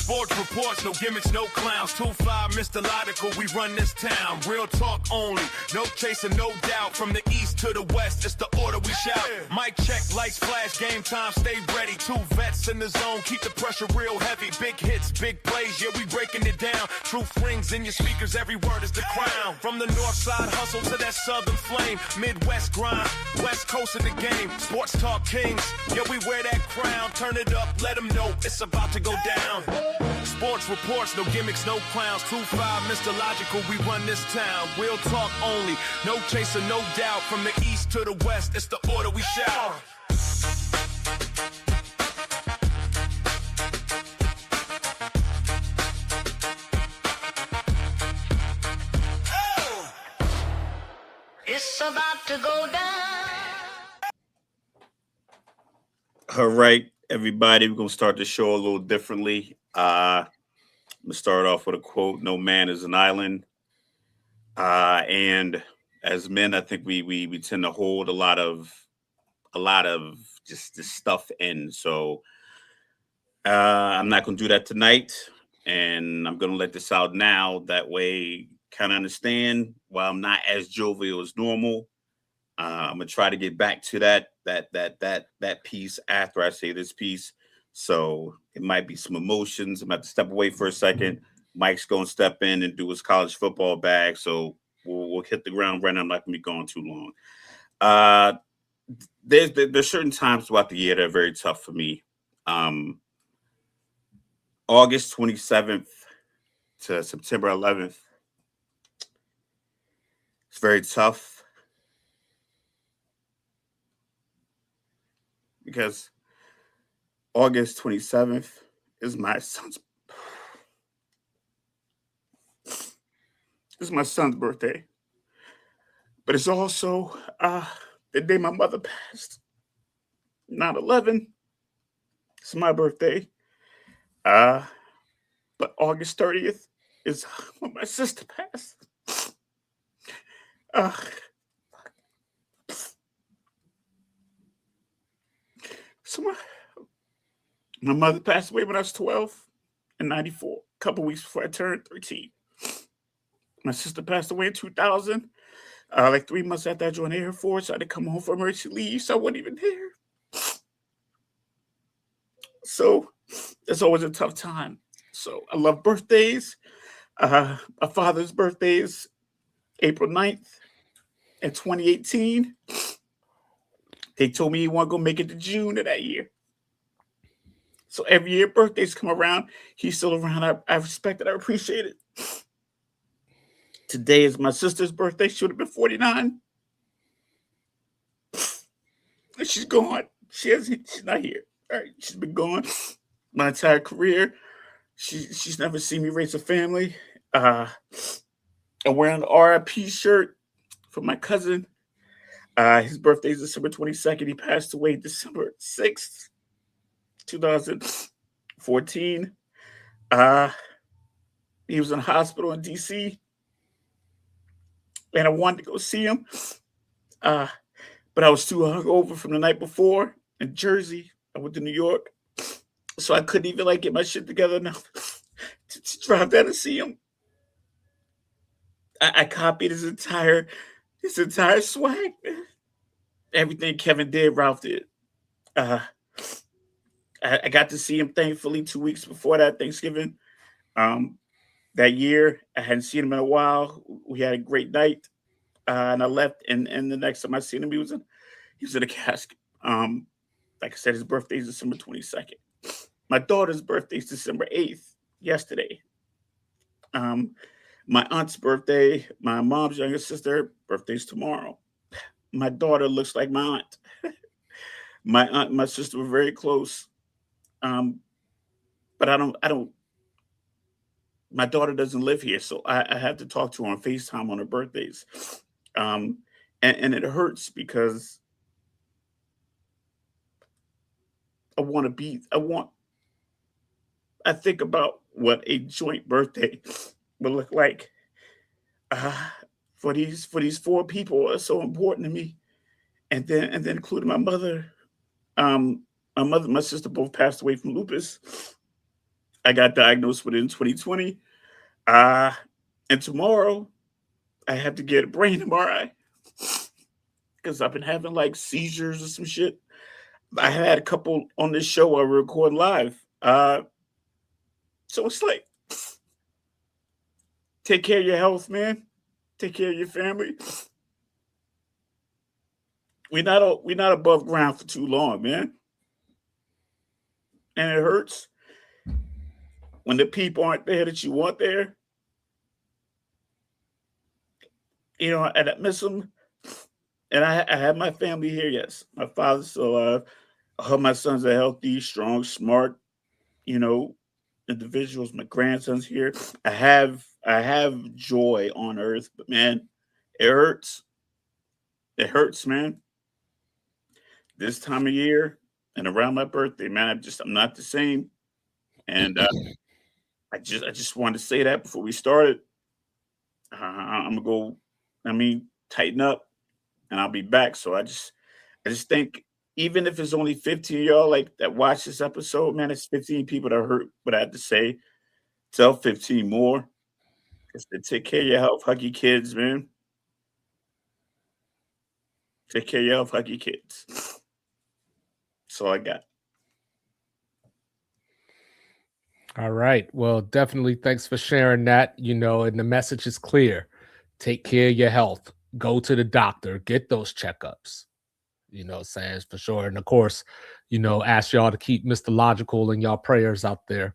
Sports reports, no gimmicks, no clowns. 2-5, Mr. Logical, we run this town. Real talk only, no chasing, no doubt. From the east to the west, it's the order we shout. Mic check, lights flash, game time, stay ready. 2 vets in the zone, keep the pressure real heavy. Big hits, big plays, yeah, we breaking it down. Truth rings in your speakers, every word is the crown. From the north side hustle to that southern flame. Midwest grind, west coast of the game. Sports talk kings, yeah, we wear that crown. Turn it up, let them know it's about to go down. Sports reports, no gimmicks, no clowns. 2-5, Mr. Logical, we run this town. Real talk only, no chaser, no doubt. From the east to the west, it's the order we shout. It's about to go down. All right, everybody, we're going to start the show a little differently. I'm going to start off with a quote: "No man is an island." And as men, I think we tend to hold a lot of just this stuff in. So I'm not going to do that tonight, and I'm going to let this out now. That way, kind of understand why I'm not as jovial as normal. I'm going to try to get back to that piece after I say this piece. So it might be some emotions. I'm going to have to step away for a second. Mike's going to step in and do his college football bag. So we'll hit the ground running. I'm not going to be gone too long. There's certain times throughout the year that are very tough for me. August 27th to September 11th. It's very tough because August 27th is my son's birthday. But it's also the day my mother passed. 9/11. It's my birthday. But August 30th is when my sister passed. So my mother passed away when I was 12 in 94, a couple weeks before I turned 13. My sister passed away in 2000, like 3 months after I joined the Air Force. I had to come home for emergency leave, so I wasn't even there. So it's always a tough time. So I love birthdays. My father's birthday is April 9th in 2018. They told me he wasn't going to make it to June of that year. So every year birthdays come around, he's still around. I respect it. I appreciate it. Today is my sister's birthday. She would have been 49. And she's gone. She's not here. All right, she's been gone my entire career. She's never seen me raise a family. I'm wearing the RIP shirt for my cousin. His birthday is December 22nd. He passed away December 6th, 2014. He was in the hospital in DC. And I wanted to go see him. But I was too hungover from the night before in Jersey. I went to New York. So I couldn't even get my shit together now to drive down and see him. I copied his entire swag, man. Everything Kevin did, Ralph did. I got to see him, thankfully, 2 weeks before that Thanksgiving. That year, I hadn't seen him in a while. We had a great night, and I left. And the next time I seen him, he was in a casket. Like I said, his birthday is December 22nd. My daughter's birthday is December 8th, yesterday. My aunt's birthday, my mom's younger sister, birthday's tomorrow. My daughter looks like my aunt. My aunt and my sister were very close. But I don't, my daughter doesn't live here, so I have to talk to her on FaceTime on her birthdays. And it hurts because I think about what a joint birthday would look like for these 4 people are so important to me, and then including my mother. My sister both passed away from lupus. I got diagnosed with it in 2020. And tomorrow I have to get a brain MRI because I've been having like seizures or some shit. I had a couple on this show I record live. So it's like, take care of your health, man. Take care of your family. We're not above ground for too long, man. And it hurts when the people aren't there that you want there. And I miss them. And I have my family here. Yes, my father's still alive. I hope my sons are healthy, strong, smart. You know, individuals. My grandson's here. I have joy on earth, but man, it hurts. It hurts, man. This time of year and around my birthday, man, I'm not the same. And I just wanted to say that before we started. I'm gonna go. Tighten up, and I'll be back. So I just think even if it's only 15 of y'all like that watch this episode, man, it's 15 people that heard what I had to say. Tell 15 more. Just to take care of your health, hug your kids, man. Take care of your health, hug your kids. That's all I got. All right. Well, definitely thanks for sharing that, and the message is clear. Take care of your health. Go to the doctor. Get those checkups. Saying for sure. And of course, ask y'all to keep Mr. Logical in y'all prayers out there.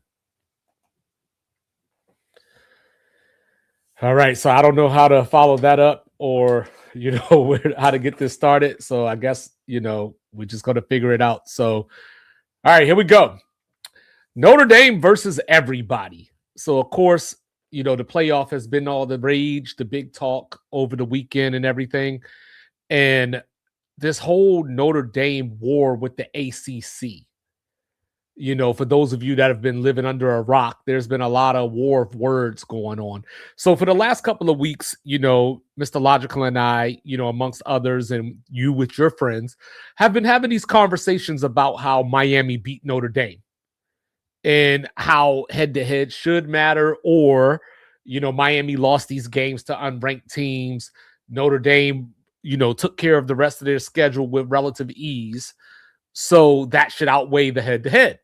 All right. So I don't know how to follow that up or, how to get this started. So I guess, we're just going to figure it out. So, all right, here we go. Notre Dame versus everybody. So, of course, the playoff has been all the rage, the big talk over the weekend and everything. And this whole Notre Dame war with the ACC. For those of you that have been living under a rock, there's been a lot of war of words going on. So for the last couple of weeks, Mr. Logical and I, amongst others, and you with your friends, have been having these conversations about how Miami beat Notre Dame and how head-to-head should matter, or, Miami lost these games to unranked teams. Notre Dame, took care of the rest of their schedule with relative ease. So that should outweigh the head-to-head.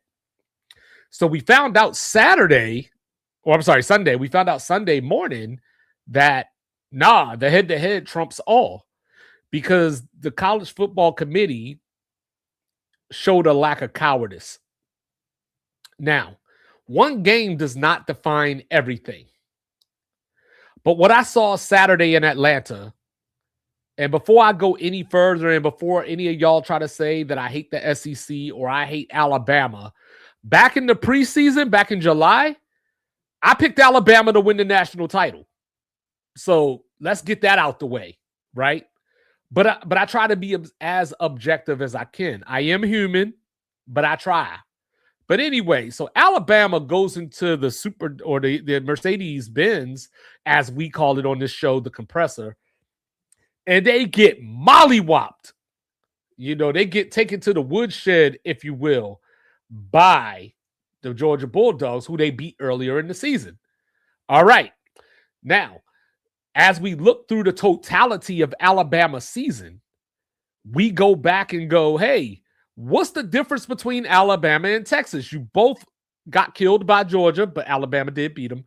So we found out Sunday, we found out Sunday morning that, the head-to-head trumps all, because the college football committee showed a lack of cowardice. Now, one game does not define everything. But what I saw Saturday in Atlanta, and before I go any further and before any of y'all try to say that I hate the SEC or I hate Alabama, back in the preseason, back in July, I picked Alabama to win the national title. So let's get that out the way, right? But I try to be as objective as I can. I am human, but I try. But anyway, so Alabama goes into the the Mercedes-Benz, as we call it on this show, the compressor, and they get mollywopped. They get taken to the woodshed, if you will, by the Georgia Bulldogs, who they beat earlier in the season. All right. Now, as we look through the totality of Alabama's season, we go back and go, hey, what's the difference between Alabama and Texas? You both got killed by Georgia, but Alabama did beat them.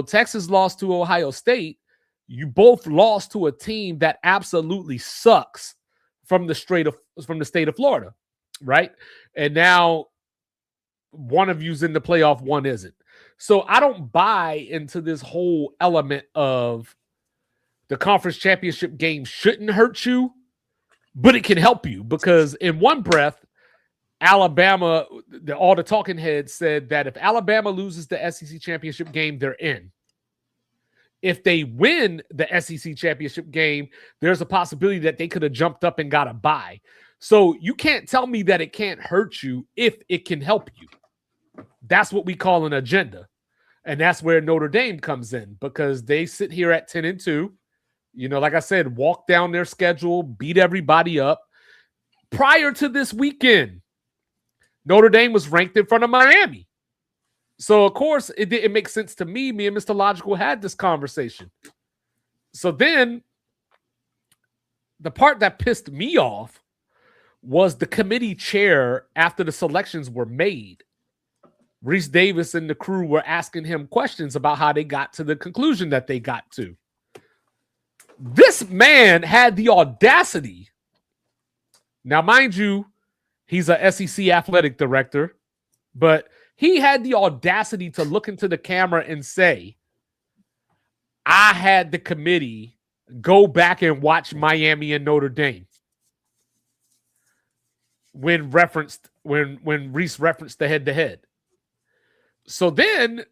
Texas lost to Ohio State. You both lost to a team that absolutely sucks from the state of Florida, right? And now one of you's in the playoff, one isn't. So I don't buy into this whole element of the conference championship game shouldn't hurt you, but it can help you, because in one breath, Alabama, all the talking heads said that if Alabama loses the SEC championship game, they're in. If they win the SEC championship game, there's a possibility that they could have jumped up and got a bye. So you can't tell me that it can't hurt you if it can help you. That's what we call an agenda. And that's where Notre Dame comes in, because they sit here at 10-2. Like I said, walk down their schedule, beat everybody up. Prior to this weekend, Notre Dame was ranked in front of Miami. So, of course, it makes sense to me. Me and Mr. Logical had this conversation. So then the part that pissed me off was the committee chair after the selections were made. Reese Davis and the crew were asking him questions about how they got to the conclusion that they got to. This man had the audacity. Now, mind you, he's a SEC athletic director, but he had the audacity to look into the camera and say, I had the committee go back and watch Miami and Notre Dame when Reese referenced the head-to-head. So then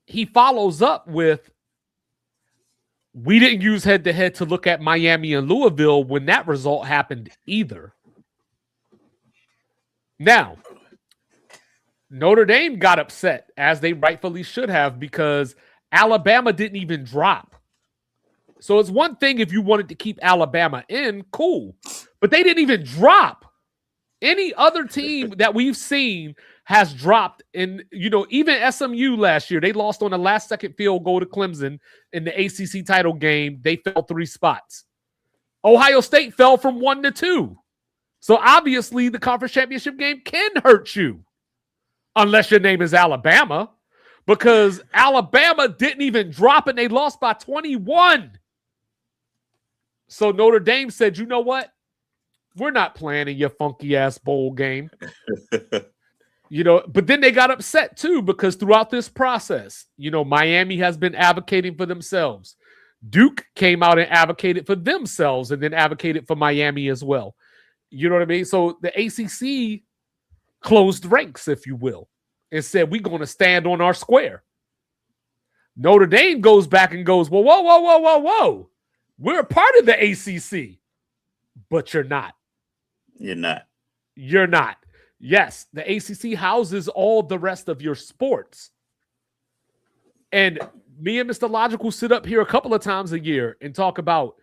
he follows up with, we didn't use head-to-head to look at Miami and Louisville when that result happened either. Now, Notre Dame got upset, as they rightfully should have, because Alabama didn't even drop. So it's one thing if you wanted to keep Alabama in, cool. But they didn't even drop. Any other team that we've seen has dropped. And, even SMU last year, they lost on the last-second field goal to Clemson in the ACC title game. They fell 3 spots. Ohio State fell from 1 to 2. So obviously the conference championship game can hurt you unless your name is Alabama, because Alabama didn't even drop and they lost by 21. So Notre Dame said, you know what? We're not playing in your funky ass bowl game. But then they got upset too, because throughout this process, Miami has been advocating for themselves. Duke came out and advocated for themselves and then advocated for Miami as well. You know what I mean? So the ACC closed ranks, if you will, and said, we're going to stand on our square. Notre Dame goes back and goes, well, whoa. We're a part of the ACC, but you're not. You're not. Yes, the ACC houses all the rest of your sports. And me and Mr. Logical sit up here a couple of times a year and talk about,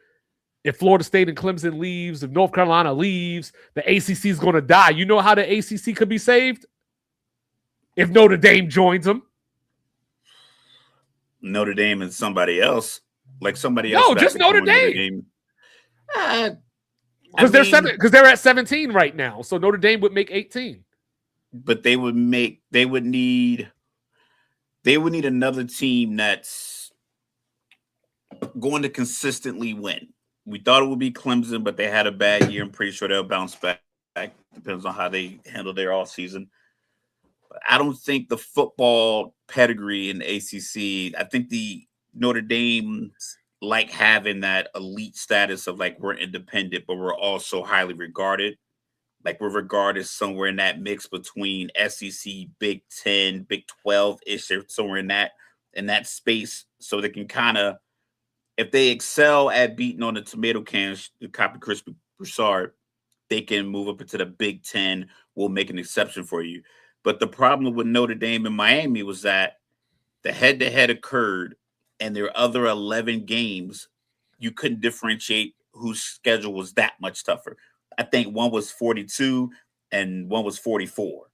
if Florida State and Clemson leaves, if North Carolina leaves, the ACC is going to die. You know how the ACC could be saved? If Notre Dame joins them. Notre Dame and somebody else. Like somebody else. No, just Notre Dame. Because they're at 17 right now. So Notre Dame would make 18. But they would need another team that's going to consistently win. We thought it would be Clemson, but they had a bad year. I'm pretty sure they'll bounce back. Depends on how they handle their off season. But I don't think the football pedigree in the ACC. I think the Notre Dame like having that elite status of like, we're independent, but we're also highly regarded. Like, we're regarded somewhere in that mix between SEC, Big 10, Big 12-ish, somewhere in that space. So they can kind of, if they excel at beating on the tomato cans, the copy Chris Broussard, they can move up into the Big 10. We'll make an exception for you. But the problem with Notre Dame and Miami was that the head-to-head occurred, and their other 11 games, you couldn't differentiate whose schedule was that much tougher. I think one was 42 and one was 44.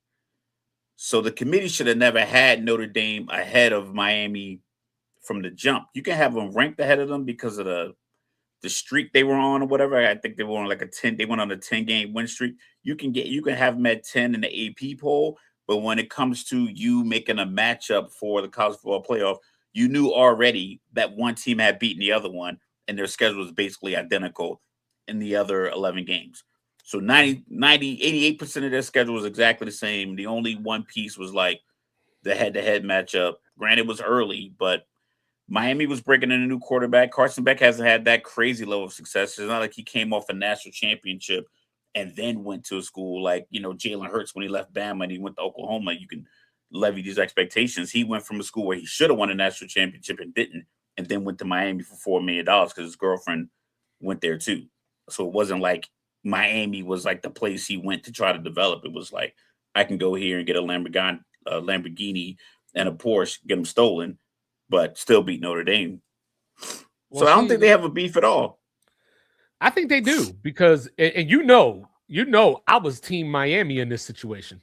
So the committee should have never had Notre Dame ahead of Miami from the jump. You can have them ranked ahead of them because of the streak they were on or whatever. I think they were on like they went on a 10-game win streak. You can have them at 10 in the AP poll, but when it comes to you making a matchup for the college football playoff, you knew already that one team had beaten the other one, and their schedule was basically identical in the other 11 games. So 88% of their schedule was exactly the same. The only one piece was like the head-to-head matchup. Granted, it was early, but Miami was breaking in a new quarterback. Carson Beck hasn't had that crazy level of success. It's not like he came off a national championship and then went to a school like, Jalen Hurts when he left Bama and he went to Oklahoma. You can levy these expectations. He went from a school where he should have won a national championship and didn't, and then went to Miami for $4 million because his girlfriend went there too. So it wasn't like Miami was like the place he went to try to develop. It was like, I can go here and get a Lamborghini and a Porsche, get them stolen, but still beat Notre Dame. So I don't think they have a beef at all. I think they do, because, and I was team Miami in this situation.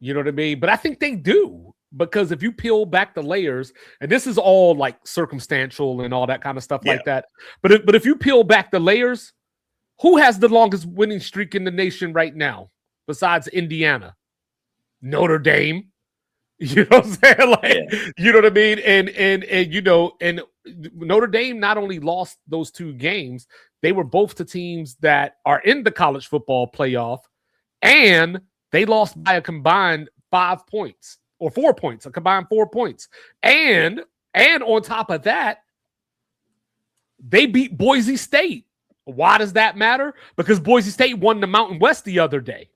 You know what I mean? But I think they do. because if you peel back the layers, and this is all like circumstantial and all that kind of stuff like that, but if you peel back the layers, who has the longest winning streak in the nation right now besides Indiana? Notre Dame. You know what I'm saying? Like, you know what I mean? And you know, and Notre Dame not only lost those 2 games, they were both the teams that are in the college football playoff, and they lost by a combined 5 points or 4 points, a combined 4 points. And on top of that, they beat Boise State. Why does that matter? Because Boise State won the Mountain West the other day.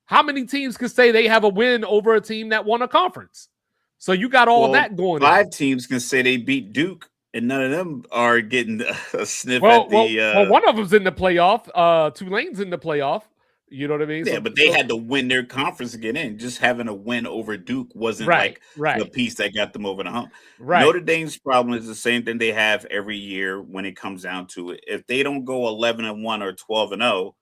How many teams can say they have a win over a team that won a conference? So you got all that going. 5 teams can say they beat Duke, and none of them are getting a sniff at the. Well, one of them's in the playoff. Tulane's in the playoff. You know what I mean? Yeah, but they had to win their conference to get in. Just having a win over Duke wasn't the piece that got them over the hump. Right. Notre Dame's problem is the same thing they have every year when it comes down to it. If they don't go 11-1 or 12-0,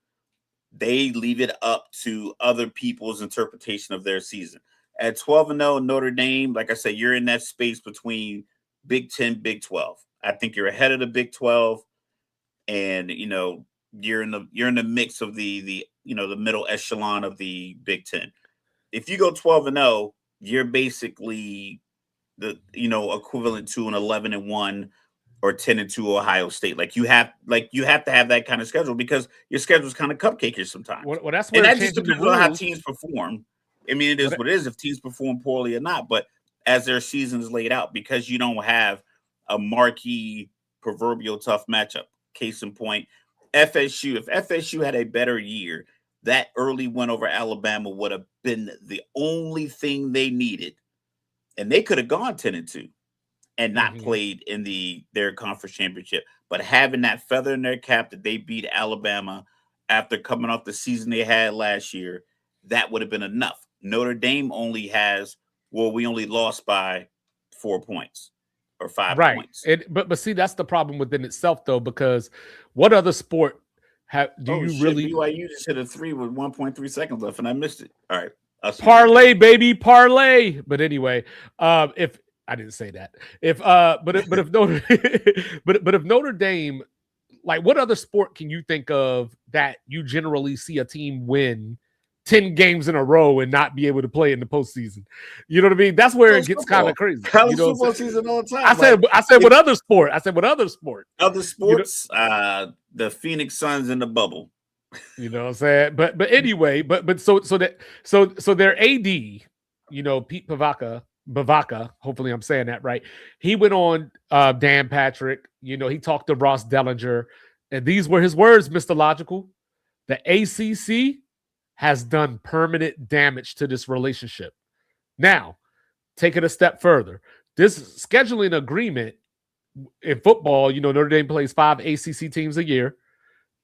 they leave it up to other people's interpretation of their season. At 12-0, Notre Dame, like I said, you're in that space between Big 10, Big 12. I think you're ahead of the Big 12, and you know you're in the mix of the middle echelon of the Big 10. If you go 12-0, you're basically the equivalent to an 11-1 or 10-2 Ohio State. Like you have to have that kind of schedule because your schedule's kind of cupcakey sometimes. Well, that's where that just depends on how teams perform. I mean, it is what it is if teams perform poorly or not. But as their season's laid out, because you don't have a marquee proverbial tough matchup. Case in point, FSU. If FSU had a better year, that early win over Alabama would have been the only thing they needed, and they could have gone 10-2. And not played in their conference championship. But having that feather in their cap that they beat Alabama after coming off the season they had last year, that would have been enough. Notre Dame only we only lost by 4 points or 5 points. But see, that's the problem within itself, though, because what other sport BYU just hit a 3 with 1.3 seconds left, and I missed it. All right. Parlay, baby, parlay. But anyway, if I didn't say that. If Notre Dame, like, what other sport can you think of that you generally see a team win 10 games in a row and not be able to play in the postseason? You know what I mean? That's where it gets kind of crazy. College football season all the time. I said what other sport? I said what other sport? Other sports, the Phoenix Suns in the bubble. You know what I'm saying? But anyway, so their AD, Pete Bavaka, hopefully I'm saying that right. He went on Dan Patrick, he talked to Ross Dellinger, and these were his words, Mr. Logical. The ACC has done permanent damage to this relationship. Now, take it a step further. This scheduling agreement in football, Notre Dame plays 5 ACC teams a year.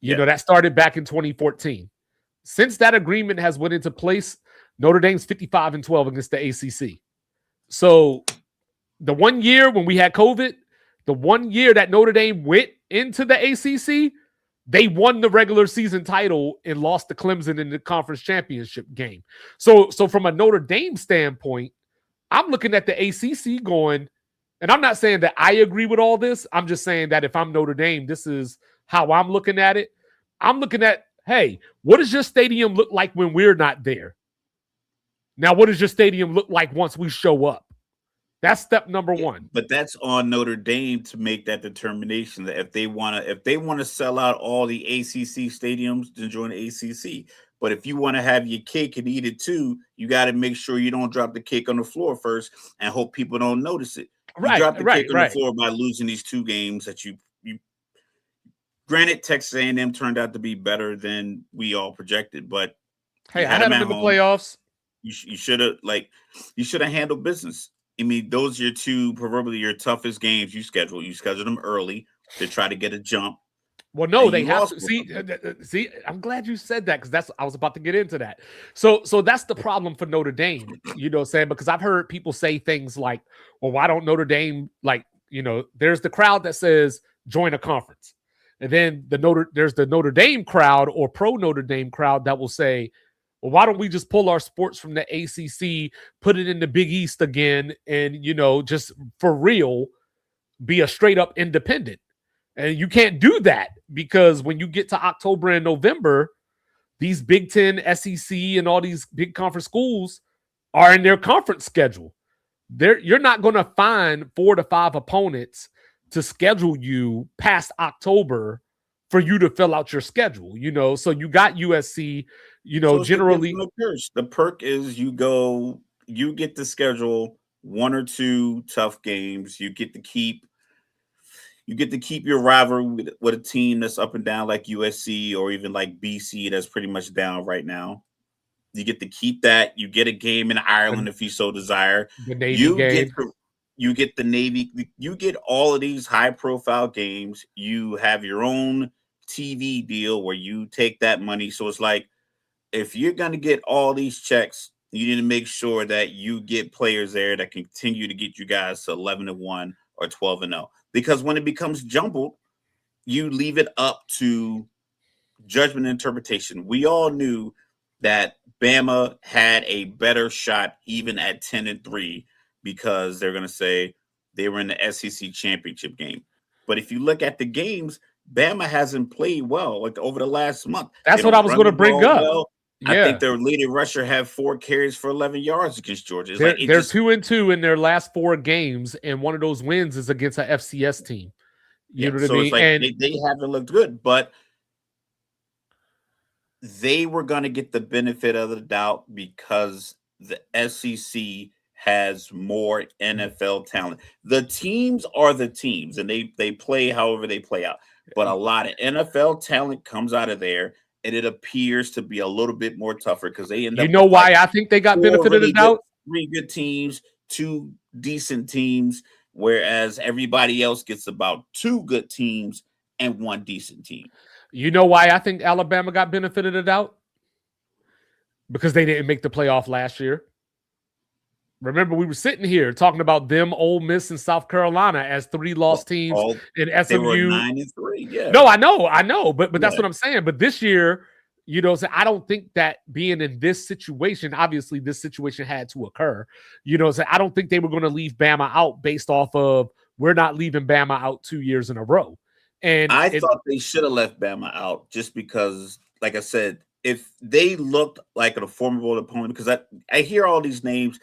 That started back in 2014. Since that agreement has went into place, Notre Dame's 55-12 against the ACC. So the 1 year when we had COVID, the 1 year that Notre Dame went into the ACC, they won the regular season title and lost to Clemson in the conference championship game. So from a Notre Dame standpoint, I'm looking at the ACC going, and I'm not saying that I agree with all this. I'm just saying that if I'm Notre Dame, this is how I'm looking at it. I'm looking at, hey, what does your stadium look like when we're not there? Now, what does your stadium look like once we show up? That's step number one. But that's on Notre Dame to make that determination that if they want to sell out all the ACC stadiums to join the ACC. But if you want to have your cake and eat it too, you got to make sure you don't drop the cake on the floor first and hope people don't notice it. You drop the cake on the floor by losing these 2 games that you. Granted, Texas A&M turned out to be better than we all projected, but hey, I had them in the playoffs. You should have handled business. I mean, those are your 2 proverbially your toughest games you schedule. You schedule them early to try to get a jump. Well, no, they have to see. I'm glad you said that because I was about to get into that. So that's the problem for Notre Dame. You know what I'm saying? Because I've heard people say things like, "Well, why don't Notre Dame there's the crowd that says join a conference, and then there's the Notre Dame crowd or pro Notre Dame crowd that will say, Well, why don't we just pull our sports from the ACC, put it in the Big East again, and, just for real, be a straight up independent? And you can't do that because when you get to October and November, these Big Ten, SEC, and all these big conference schools are in their conference schedule. You're not going to find 4 to 5 opponents to schedule you past October for you to fill out your schedule, So you got USC, So it's generally. the perk is you get to schedule 1 or 2 tough games. You get to keep your rivalry with a team that's up and down like USC or even like BC that's pretty much down right now. You get to keep that. You get a game in Ireland if you so desire. The Navy game. You get the Navy. You get all of these high-profile games. You have your own TV deal where you take that money. So it's like, if you're going to get all these checks, you need to make sure that you get players there that continue to get you guys to 11-1 or 12-0. Because when it becomes jumbled, you leave it up to judgment and interpretation. We all knew that Bama had a better shot even at 10-3 because they're going to say they were in the SEC championship game. But if you look at the games, Bama hasn't played well like over the last month. That's what I was going to bring up. Well. Yeah. I think their leading rusher had 4 carries for 11 yards against Georgia. They're 2-2 in their last 4 games, and one of those wins is against an FCS team. You know what I mean? It's like and they haven't looked good, but they were going to get the benefit of the doubt because the SEC has more NFL talent. The teams are the teams, and they play however they play out. But a lot of NFL talent comes out of there. And it appears to be a little bit more tougher because they end up. You know why I think they got benefit of the doubt? 3 good teams, 2 decent teams, whereas everybody else gets about 2 good teams and 1 decent team. You know why I think Alabama got benefit of the doubt? Because they didn't make the playoff last year. Remember, we were sitting here talking about them, Ole Miss, and South Carolina as 3 lost teams in SMU. They were 9-3. Yeah. No, I know, but that's what I'm saying. But this year, so I don't think that being in this situation, obviously this situation had to occur. So I don't think they were going to leave Bama out based off of we're not leaving Bama out 2 years in a row. And I thought they should have left Bama out just because, like I said, if they looked like a formidable opponent, because I hear all these names.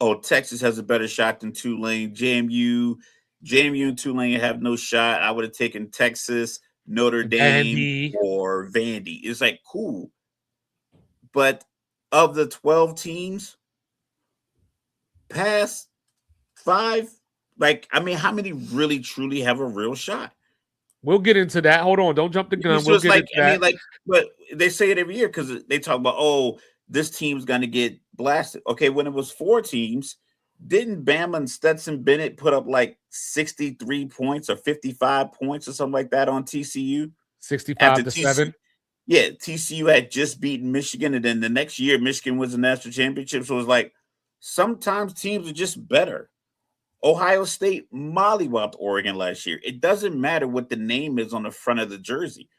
Oh, Texas has a better shot than Tulane. JMU and Tulane have no shot. I would have taken Texas, Notre Dame, or Vandy. It's like, cool. But of the 12 teams, past 5, how many really, truly have a real shot? We'll get into that. Hold on. Don't jump the gun. We'll get into that. But they say it every year because they talk about, this team's going to get blasted. Okay, when it was 4 teams, didn't Bama and Stetson Bennett put up like 63 points or 55 points or something like that on TCU? 65-7. Yeah, TCU had just beaten Michigan, and then the next year, Michigan was the national championship. So it was like, sometimes teams are just better. Ohio State mollywopped Oregon last year. It doesn't matter what the name is on the front of the jersey.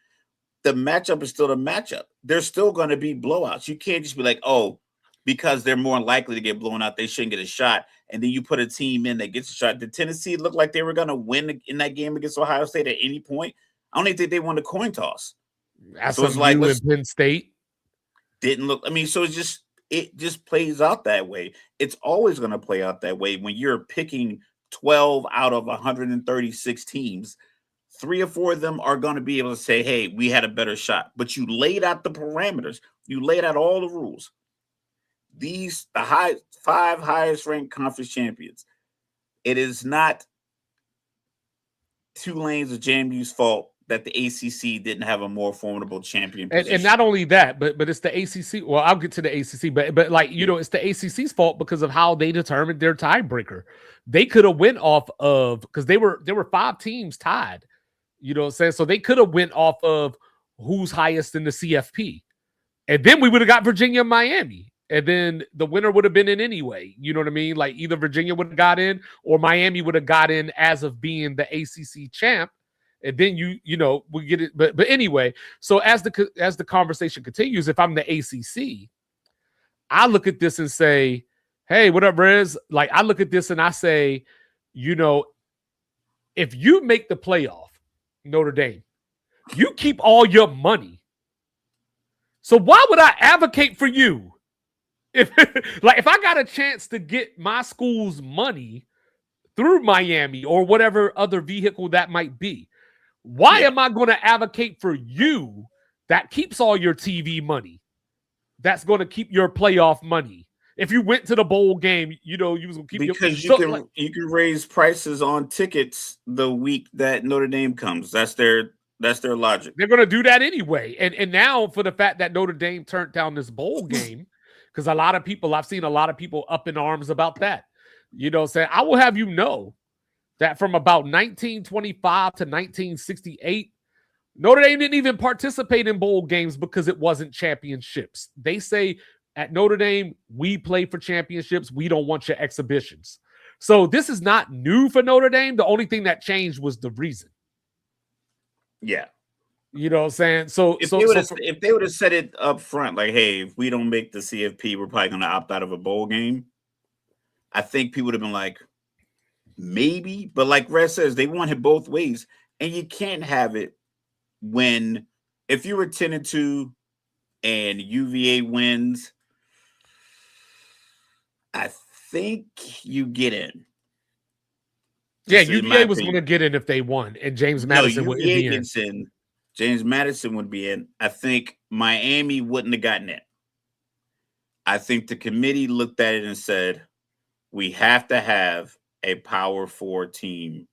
The matchup is still the matchup. There's still going to be blowouts. You can't just be like, because they're more likely to get blown out, they shouldn't get a shot. And then you put a team in that gets a shot. Did Tennessee look like they were going to win in that game against Ohio State at any point? I don't even think they won the coin toss. So it's like Penn State didn't look. So it just plays out that way. It's always going to play out that way when you're picking 12 out of 136 teams. 3 or 4 of them are going to be able to say, hey, we had a better shot. But you laid out the parameters. You laid out all the rules. The 5 highest ranked conference champions. It is not Tulane's or JMU's fault that the ACC didn't have a more formidable champion. And not only that, but it's the ACC. Well, I'll get to the ACC, but it's the ACC's fault because of how they determined their tiebreaker. They could have went off of, because there were 5 teams tied. You know what I'm saying? So they could have went off of who's highest in the CFP. And then we would have got Virginia and Miami. And then the winner would have been in anyway. You know what I mean? Like either Virginia would have got in or Miami would have got in as of being the ACC champ. And then we get it. But anyway, so as the conversation continues, if I'm the ACC, I look at this and say, hey, what up, Riz? Like, I look at this and I say, you know, if you make the playoff, Notre Dame, you keep all your money. So why would I advocate for you? If I got a chance to get my school's money through Miami or whatever other vehicle that might be, why am I going to advocate for you that keeps all your TV money? That's going to keep your playoff money. If you went to the bowl game, you know, you was going to keep because your... you can raise prices on tickets the week that Notre Dame comes. That's their logic. They're going to do that anyway. And now for the fact that Notre Dame turned down this bowl game, because I've seen a lot of people up in arms about that. You know, saying, I will have you know that from about 1925 to 1968, Notre Dame didn't even participate in bowl games because it wasn't championships. They say at Notre Dame, we play for championships. We don't want your exhibitions. So this is not new for Notre Dame. The only thing that changed was the reason. Yeah. You know what I'm saying? So if they would have said it up front, like, hey, if we don't make the CFP, we're probably going to opt out of a bowl game, I think people would have been like, maybe. But like Red says, they want it both ways. And you can't have it when, if you were 10-2 and UVA wins, I think you get in. Yeah, UVA was going to get in if they won, and James Madison would be in. James Madison would be in. I think Miami wouldn't have gotten in. I think the committee looked at it and said, we have to have a Power 4 team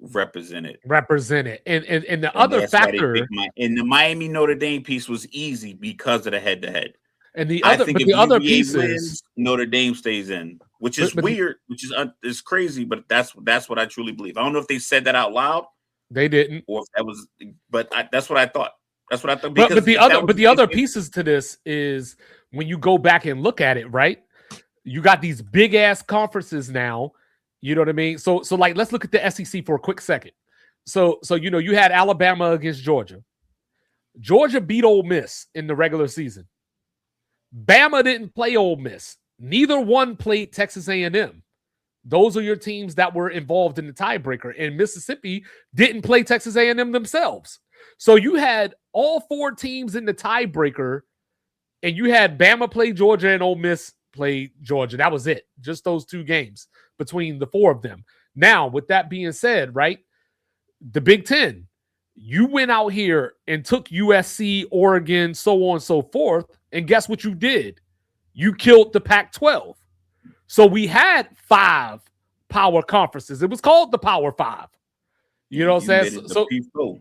represented. And the other factor in the Miami Notre Dame piece was easy because of the head-to-head. And the other pieces, wins, Notre Dame stays in, which is weird, which is crazy, but that's what I truly believe. I don't know if they said that out loud. They didn't, or if that was, but that's what I thought. That's what I thought. But the other pieces to this is when you go back and look at it, right? You got these big ass conferences now. You know what I mean? So like, let's look at the SEC for a quick second. So you know, you had Alabama against Georgia. Georgia beat Ole Miss in the regular season. Bama didn't play Ole Miss. Neither one played Texas A&M. Those are your teams that were involved in the tiebreaker. And Mississippi didn't play Texas A&M themselves. So you had all four teams in the tiebreaker, and you had Bama play Georgia and Ole Miss play Georgia. That was it. Just those two games between the four of them. Now, with that being said, right, the Big Ten, you went out here and took USC, Oregon, so on and so forth, and guess what you did? You killed the Pac-12. So we had 5 power conferences. It was called the Power 5. You know what I'm saying? So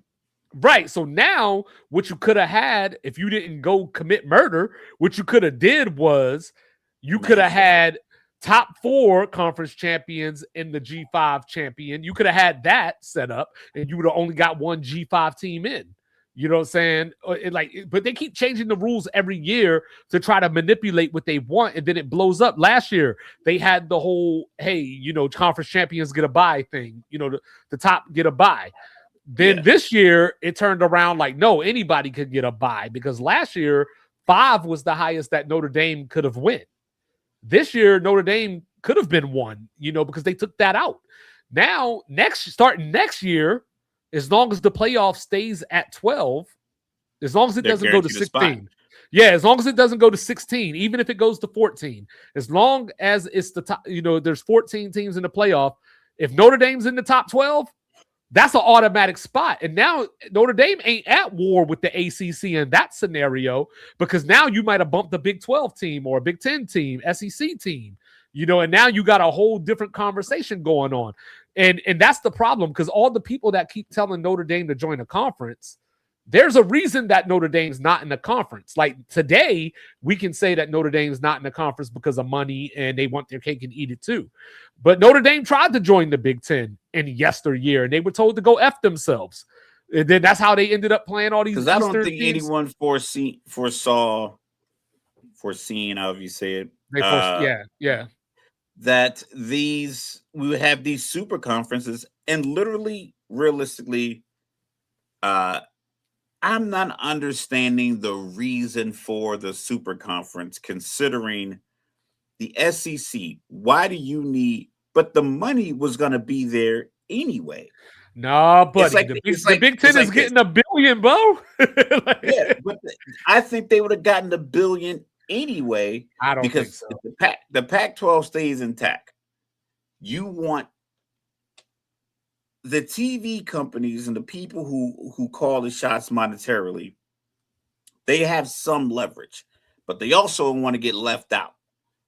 right. So now what you could have had, if you didn't go commit murder, what you could have did was you could have had top 4 conference champions in the G5 champion. You could have had that set up, and you would have only got one G5 team in. You know what I'm saying? But they keep changing the rules every year to try to manipulate what they want, and then it blows up. Last year, they had the whole, hey, you know, conference champions get a bye thing. You know, the top get a bye. Then this year, it turned around like, no, anybody could get a bye, because last year, 5 was the highest that Notre Dame could have went. This year, Notre Dame could have been 1, you know, because they took that out. Now, starting next year, as long as the playoff stays at 12, as long as it doesn't go to 16. Yeah, as long as it doesn't go to 16, even if it goes to 14, as long as it's the top, you know, there's 14 teams in the playoff. If Notre Dame's in the top 12, that's an automatic spot. And now Notre Dame ain't at war with the ACC in that scenario, because now you might have bumped the Big 12 team or a Big 10 team, SEC team, you know, and now you got a whole different conversation going on. And that's the problem, because all the people that keep telling Notre Dame to join a conference, there's a reason that Notre Dame's not in the conference. Like today, we can say that Notre Dame's not in the conference because of money and they want their cake and eat it too. But Notre Dame tried to join the Big Ten in yesteryear, and they were told to go F themselves. And then that's how they ended up playing all these. Because I don't think anyone foreseen, however you say it. Yeah. That we would have these super conferences, and literally, realistically, I'm not understanding the reason for the super conference, considering the SEC. Why do you need? But the money was going to be there anyway. Nah, It's buddy. like The Big it's Ten is like this. getting $1 billion, bro. Yeah, but I think they would have gotten the billion anyway I don't think because so. if the Pac-12 stays intact, you want the TV companies and the people who call the shots monetarily. They have some leverage, but they also want to get left out.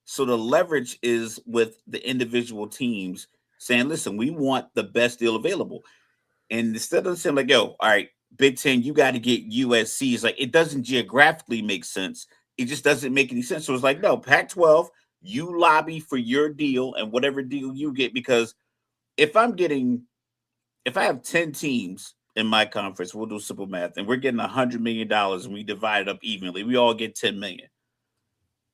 So the leverage is with the individual teams saying, "Listen, we want the best deal available." And instead of saying like, "Yo, all right, Big Ten, you got to get USC," it's like it doesn't geographically make sense. It just doesn't make any sense. So it's like, no, Pac-12, you lobby for your deal and whatever deal you get. Because if if I have 10 teams in my conference, we'll do simple math, and we're getting $100 million and we divide it up evenly, we all get 10 million.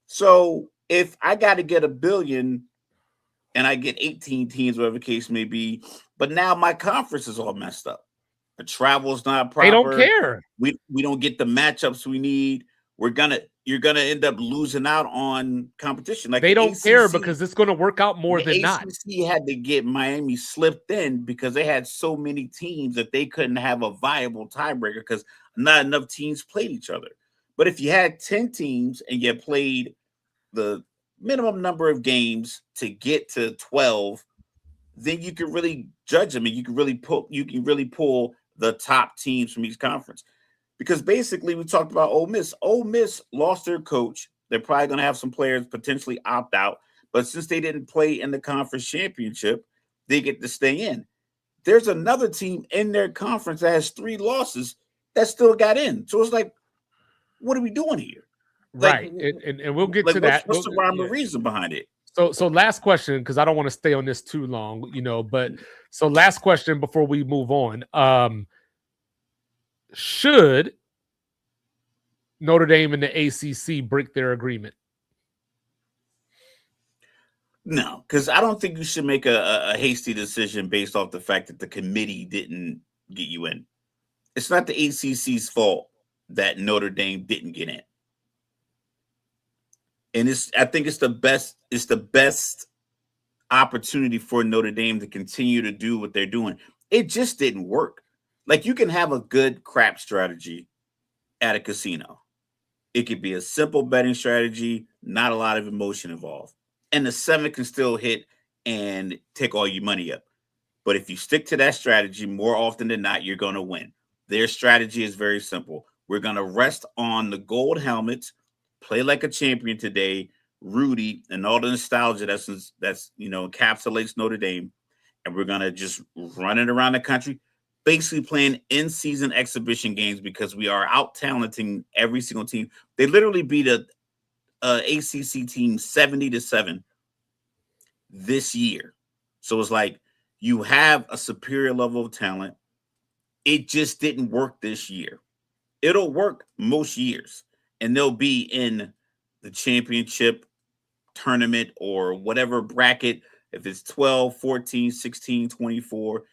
So if I got to get $1 billion and I get 18 teams, whatever the case may be, but now my conference is all messed up. The travel's not proper. They don't care. We don't get the matchups we need. You're gonna end up losing out on competition. Like they don't ACC, care because it's going to work out more than the not. ACC had to get Miami slipped in because they had so many teams that they couldn't have a viable tiebreaker because not enough teams played each other. But if you had 10 teams and you played the minimum number of games to get to 12, then you can really judge them and you can really pull the top teams from each conference. Because basically we talked about Ole Miss. Ole Miss lost their coach. They're probably going to have some players potentially opt out, but since they didn't play in the conference championship, they get to stay in. There's another team in their conference that has 3 losses that still got in. So it's like, what are we doing here? Right. And we'll get to that. What's the rhyme and reason behind it? So last question, because I don't want to stay on this too long, but so last question before we move on. Should Notre Dame and the ACC break their agreement? No, because I don't think you should make a hasty decision based off the fact that the committee didn't get you in. It's not the ACC's fault that Notre Dame didn't get in. And I think it's the best opportunity for Notre Dame to continue to do what they're doing. It just didn't work. Like, you can have a good crap strategy at a casino. It could be a simple betting strategy, not a lot of emotion involved. And the 7 can still hit and take all your money up. But if you stick to that strategy, more often than not, you're going to win. Their strategy is very simple. We're going to rest on the gold helmets, play like a champion today, Rudy, and all the nostalgia that's encapsulates Notre Dame. And we're going to just run it around the country, basically playing in-season exhibition games because we are out-talenting every single team. They literally beat a ACC team 70-7 this year. So it's like you have a superior level of talent. It just didn't work this year. It'll work most years, and they'll be in the championship tournament or whatever bracket, if it's 12, 14, 16, 24,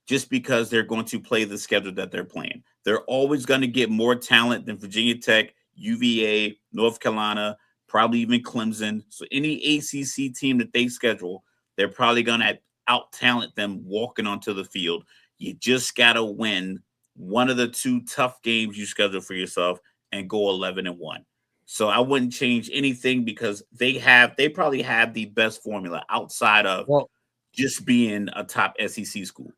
just because they're going to play the schedule that they're playing. They're always going to get more talent than Virginia Tech, UVA, North Carolina, probably even Clemson. So any ACC team that they schedule, they're probably going to out-talent them walking onto the field. You just got to win one of the 2 tough games you schedule for yourself and go 11-1. So I wouldn't change anything because they probably have the best formula outside of just being a top SEC school.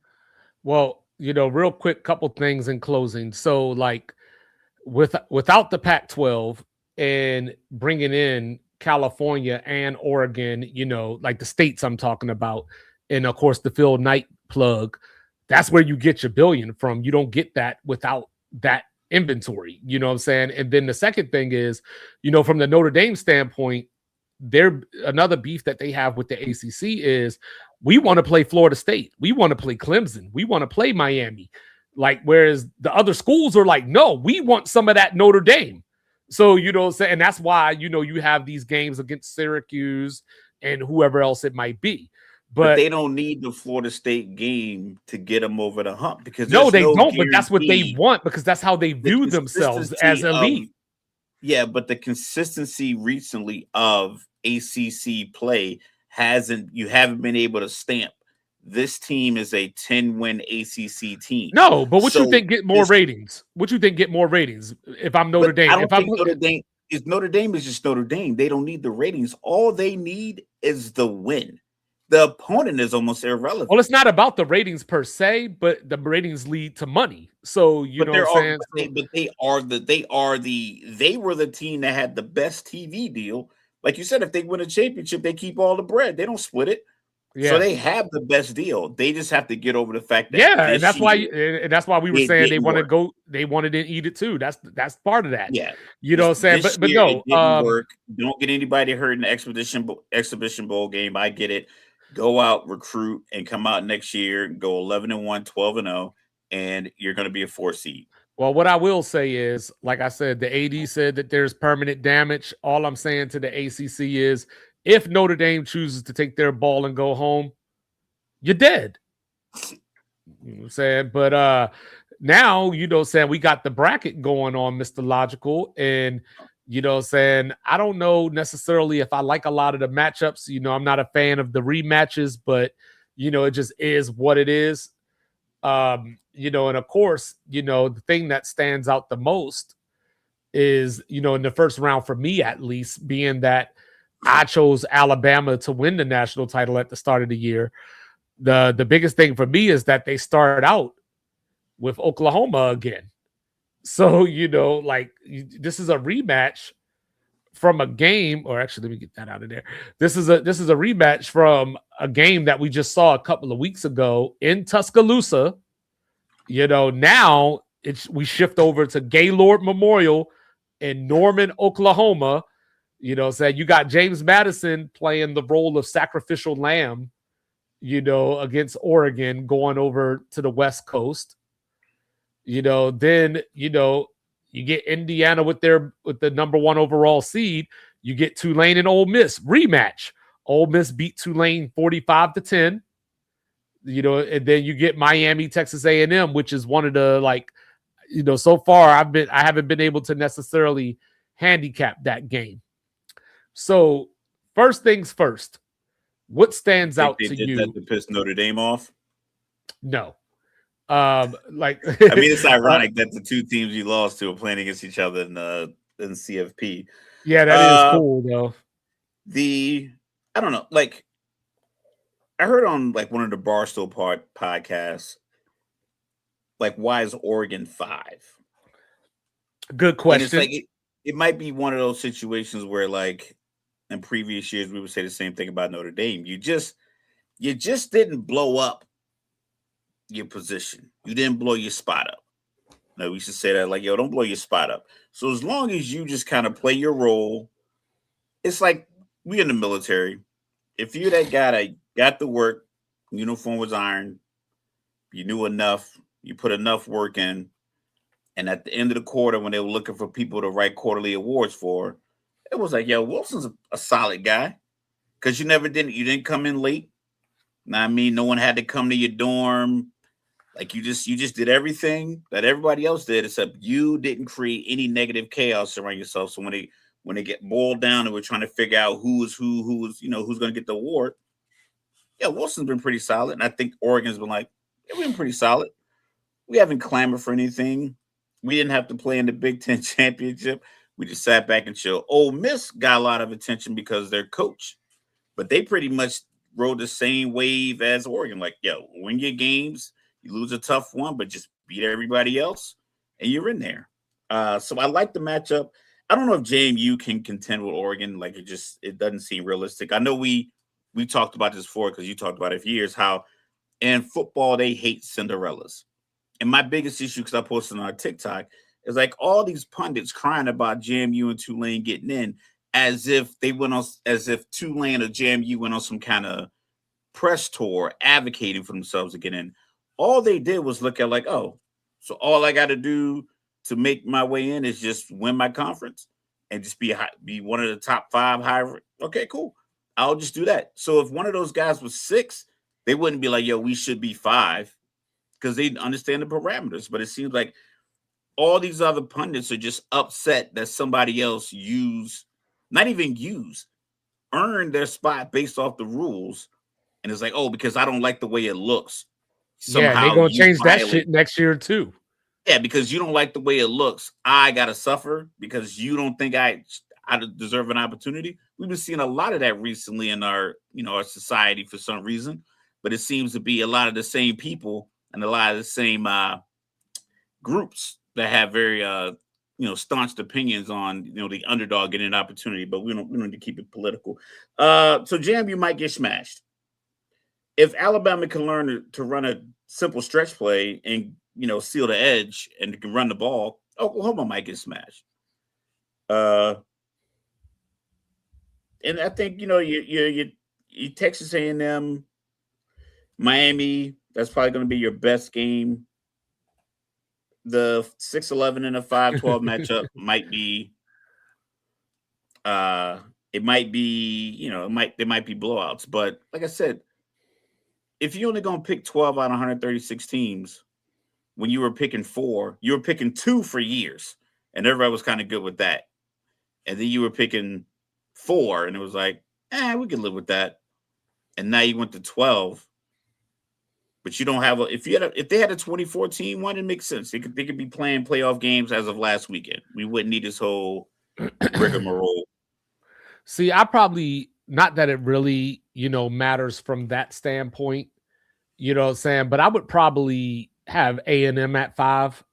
Well, real quick, couple things in closing. So like without the Pac-12 and bringing in California and Oregon, like the states I'm talking about, and of course the Phil Knight plug, that's where you get your billion from. You don't get that without that inventory, you know what I'm saying? And then the second thing is, from the Notre Dame standpoint, another beef that they have with the ACC is we want to play Florida State. We want to play Clemson. We want to play Miami. Like, whereas the other schools are like, no, we want some of that Notre Dame. So, and that's why, you have these games against Syracuse and whoever else it might be. But they don't need the Florida State game to get them over the hump because no, there's they no don't. But that's what they guarantee want because that's how they view themselves as elite. Yeah, but the consistency recently of ACC play you haven't been able to stamp this team is a 10-win ACC team. No, but what you think get more ratings? What you think get more ratings if I'm Notre Dame? I don't think Notre Dame is just Notre Dame. They don't need the ratings. All they need is the win. The opponent is almost irrelevant. Well, it's not about the ratings per se, but the ratings lead to money. So you know what I'm saying? They were the team that had the best TV deal. Like you said, if they win a championship, they keep all the bread. They don't split it. Yeah. So they have the best deal. They just have to get over the fact that and that's why we were saying they want to go. They wanted to eat it too. That's part of that. Yeah, you know what I'm saying. But no, it didn't work. Don't get anybody hurt in the exhibition bowl game. I get it. Go out, recruit, and come out next year. Go 11-1, 12-0, and you're going to be a 4 seed. Well, what I will say is, like I said, the AD said that there's permanent damage. All I'm saying to the ACC is, if Notre Dame chooses to take their ball and go home, you're dead. You know what I'm saying? But now, you know what I'm saying, we got the bracket going on, Mr. Logical. And, you know what I'm saying, I don't know necessarily if I like a lot of the matchups. You know, I'm not a fan of the rematches, but, you know, it just is what it is. You know, and of course, you know, the thing that stands out the most is, you know, in the first round for me, at least, being that I chose Alabama to win the national title at the start of the year. The biggest thing for me is that they start out with Oklahoma again. So, you know, like this is a rematch from a game, or actually, let me get that out of there. This is a rematch from a game that we just saw a couple of weeks ago in Tuscaloosa. You know, now we shift over to Gaylord Memorial in Norman, Oklahoma. You know, saying you got James Madison playing the role of sacrificial lamb, you know, against Oregon, going over to the West Coast. You know, then, you know, you get Indiana with the number 1 overall seed. You get Tulane and Ole Miss rematch. Ole Miss beat Tulane 45-10. You know, and then you get Miami, Texas A&M, which is one of the, like, you know, so far I haven't been able to necessarily handicap that game. So first things first, what stands out to you? That to piss Notre Dame off? No. Like I mean, it's ironic that the two teams you lost to are playing against each other in CFP. Yeah, that is cool though. I don't know, like I heard on like one of the Barstool podcasts, like why is Oregon 5? Good question. And it's like it might be one of those situations where, like in previous years, we would say the same thing about Notre Dame. You just didn't blow up your position. You didn't blow your spot up. No, we should say that, like, yo, don't blow your spot up. So as long as you just kind of play your role, it's like we in the military. If you're that guy that got the work, uniform was ironed, you knew enough, you put enough work in, and at the end of the quarter, when they were looking for people to write quarterly awards for, it was like, yo, Wilson's a solid guy. Because you didn't come in late. Know what I mean? No one had to come to your dorm. Like you just did everything that everybody else did, except you didn't create any negative chaos around yourself. So when they get boiled down and we're trying to figure out who's going to get the award, yeah, Wilson's been pretty solid. And I think Oregon's been like, yeah, we've been pretty solid. We haven't clamored for anything. We didn't have to play in the Big Ten championship. We just sat back and chill. Ole Miss got a lot of attention because their coach, but they pretty much rode the same wave as Oregon. Like, yo, win your games. You lose a tough one, but just beat everybody else, and you're in there. So I like the matchup. I don't know if JMU can contend with Oregon. Like, it doesn't seem realistic. I know we talked about this before because you talked about it for years, how in football they hate Cinderellas. And my biggest issue, because I posted on our TikTok, is like all these pundits crying about JMU and Tulane getting in as if Tulane or JMU went on some kind of press tour advocating for themselves to get in. All they did was look at like, oh, so all I got to do to make my way in is just win my conference and just be one of the top 5 high. Okay, cool. I'll just do that. So if one of those guys was 6, they wouldn't be like, yo, we should be 5 because they understand the parameters. But it seems like all these other pundits are just upset that somebody else earned their spot based off the rules. And it's like, oh, because I don't like the way it looks. Yeah, they're Somehow gonna you change that violate. shit next year too. Yeah, because you don't like the way it looks. I gotta suffer because you don't think I deserve an opportunity. We've been seeing a lot of that recently in our society for some reason, but it seems to be a lot of the same people and a lot of the same groups that have very staunch opinions on the underdog getting an opportunity. But we don't need to keep it political. So Jam, you might get smashed if Alabama can learn to run a simple stretch play and seal the edge and can run the ball. Oklahoma might get smashed. And I think you Texas A&M, Miami. That's probably going to be your best game. The 6-11 and a 5-12 matchup might be. It might be there might be blowouts, but like I said, if you're only going to pick 12 out of 136 teams, when you were picking 4, you were picking 2 for years, and everybody was kind of good with that. And then you were picking 4, and it was like, we can live with that. And now you went to 12, but you don't have if they had a 2014 one, it makes sense. They could be playing playoff games as of last weekend. We wouldn't need this whole rigmarole. See, I probably not that it really matters from that standpoint. You know what I'm saying? But I would probably have A&M at 5.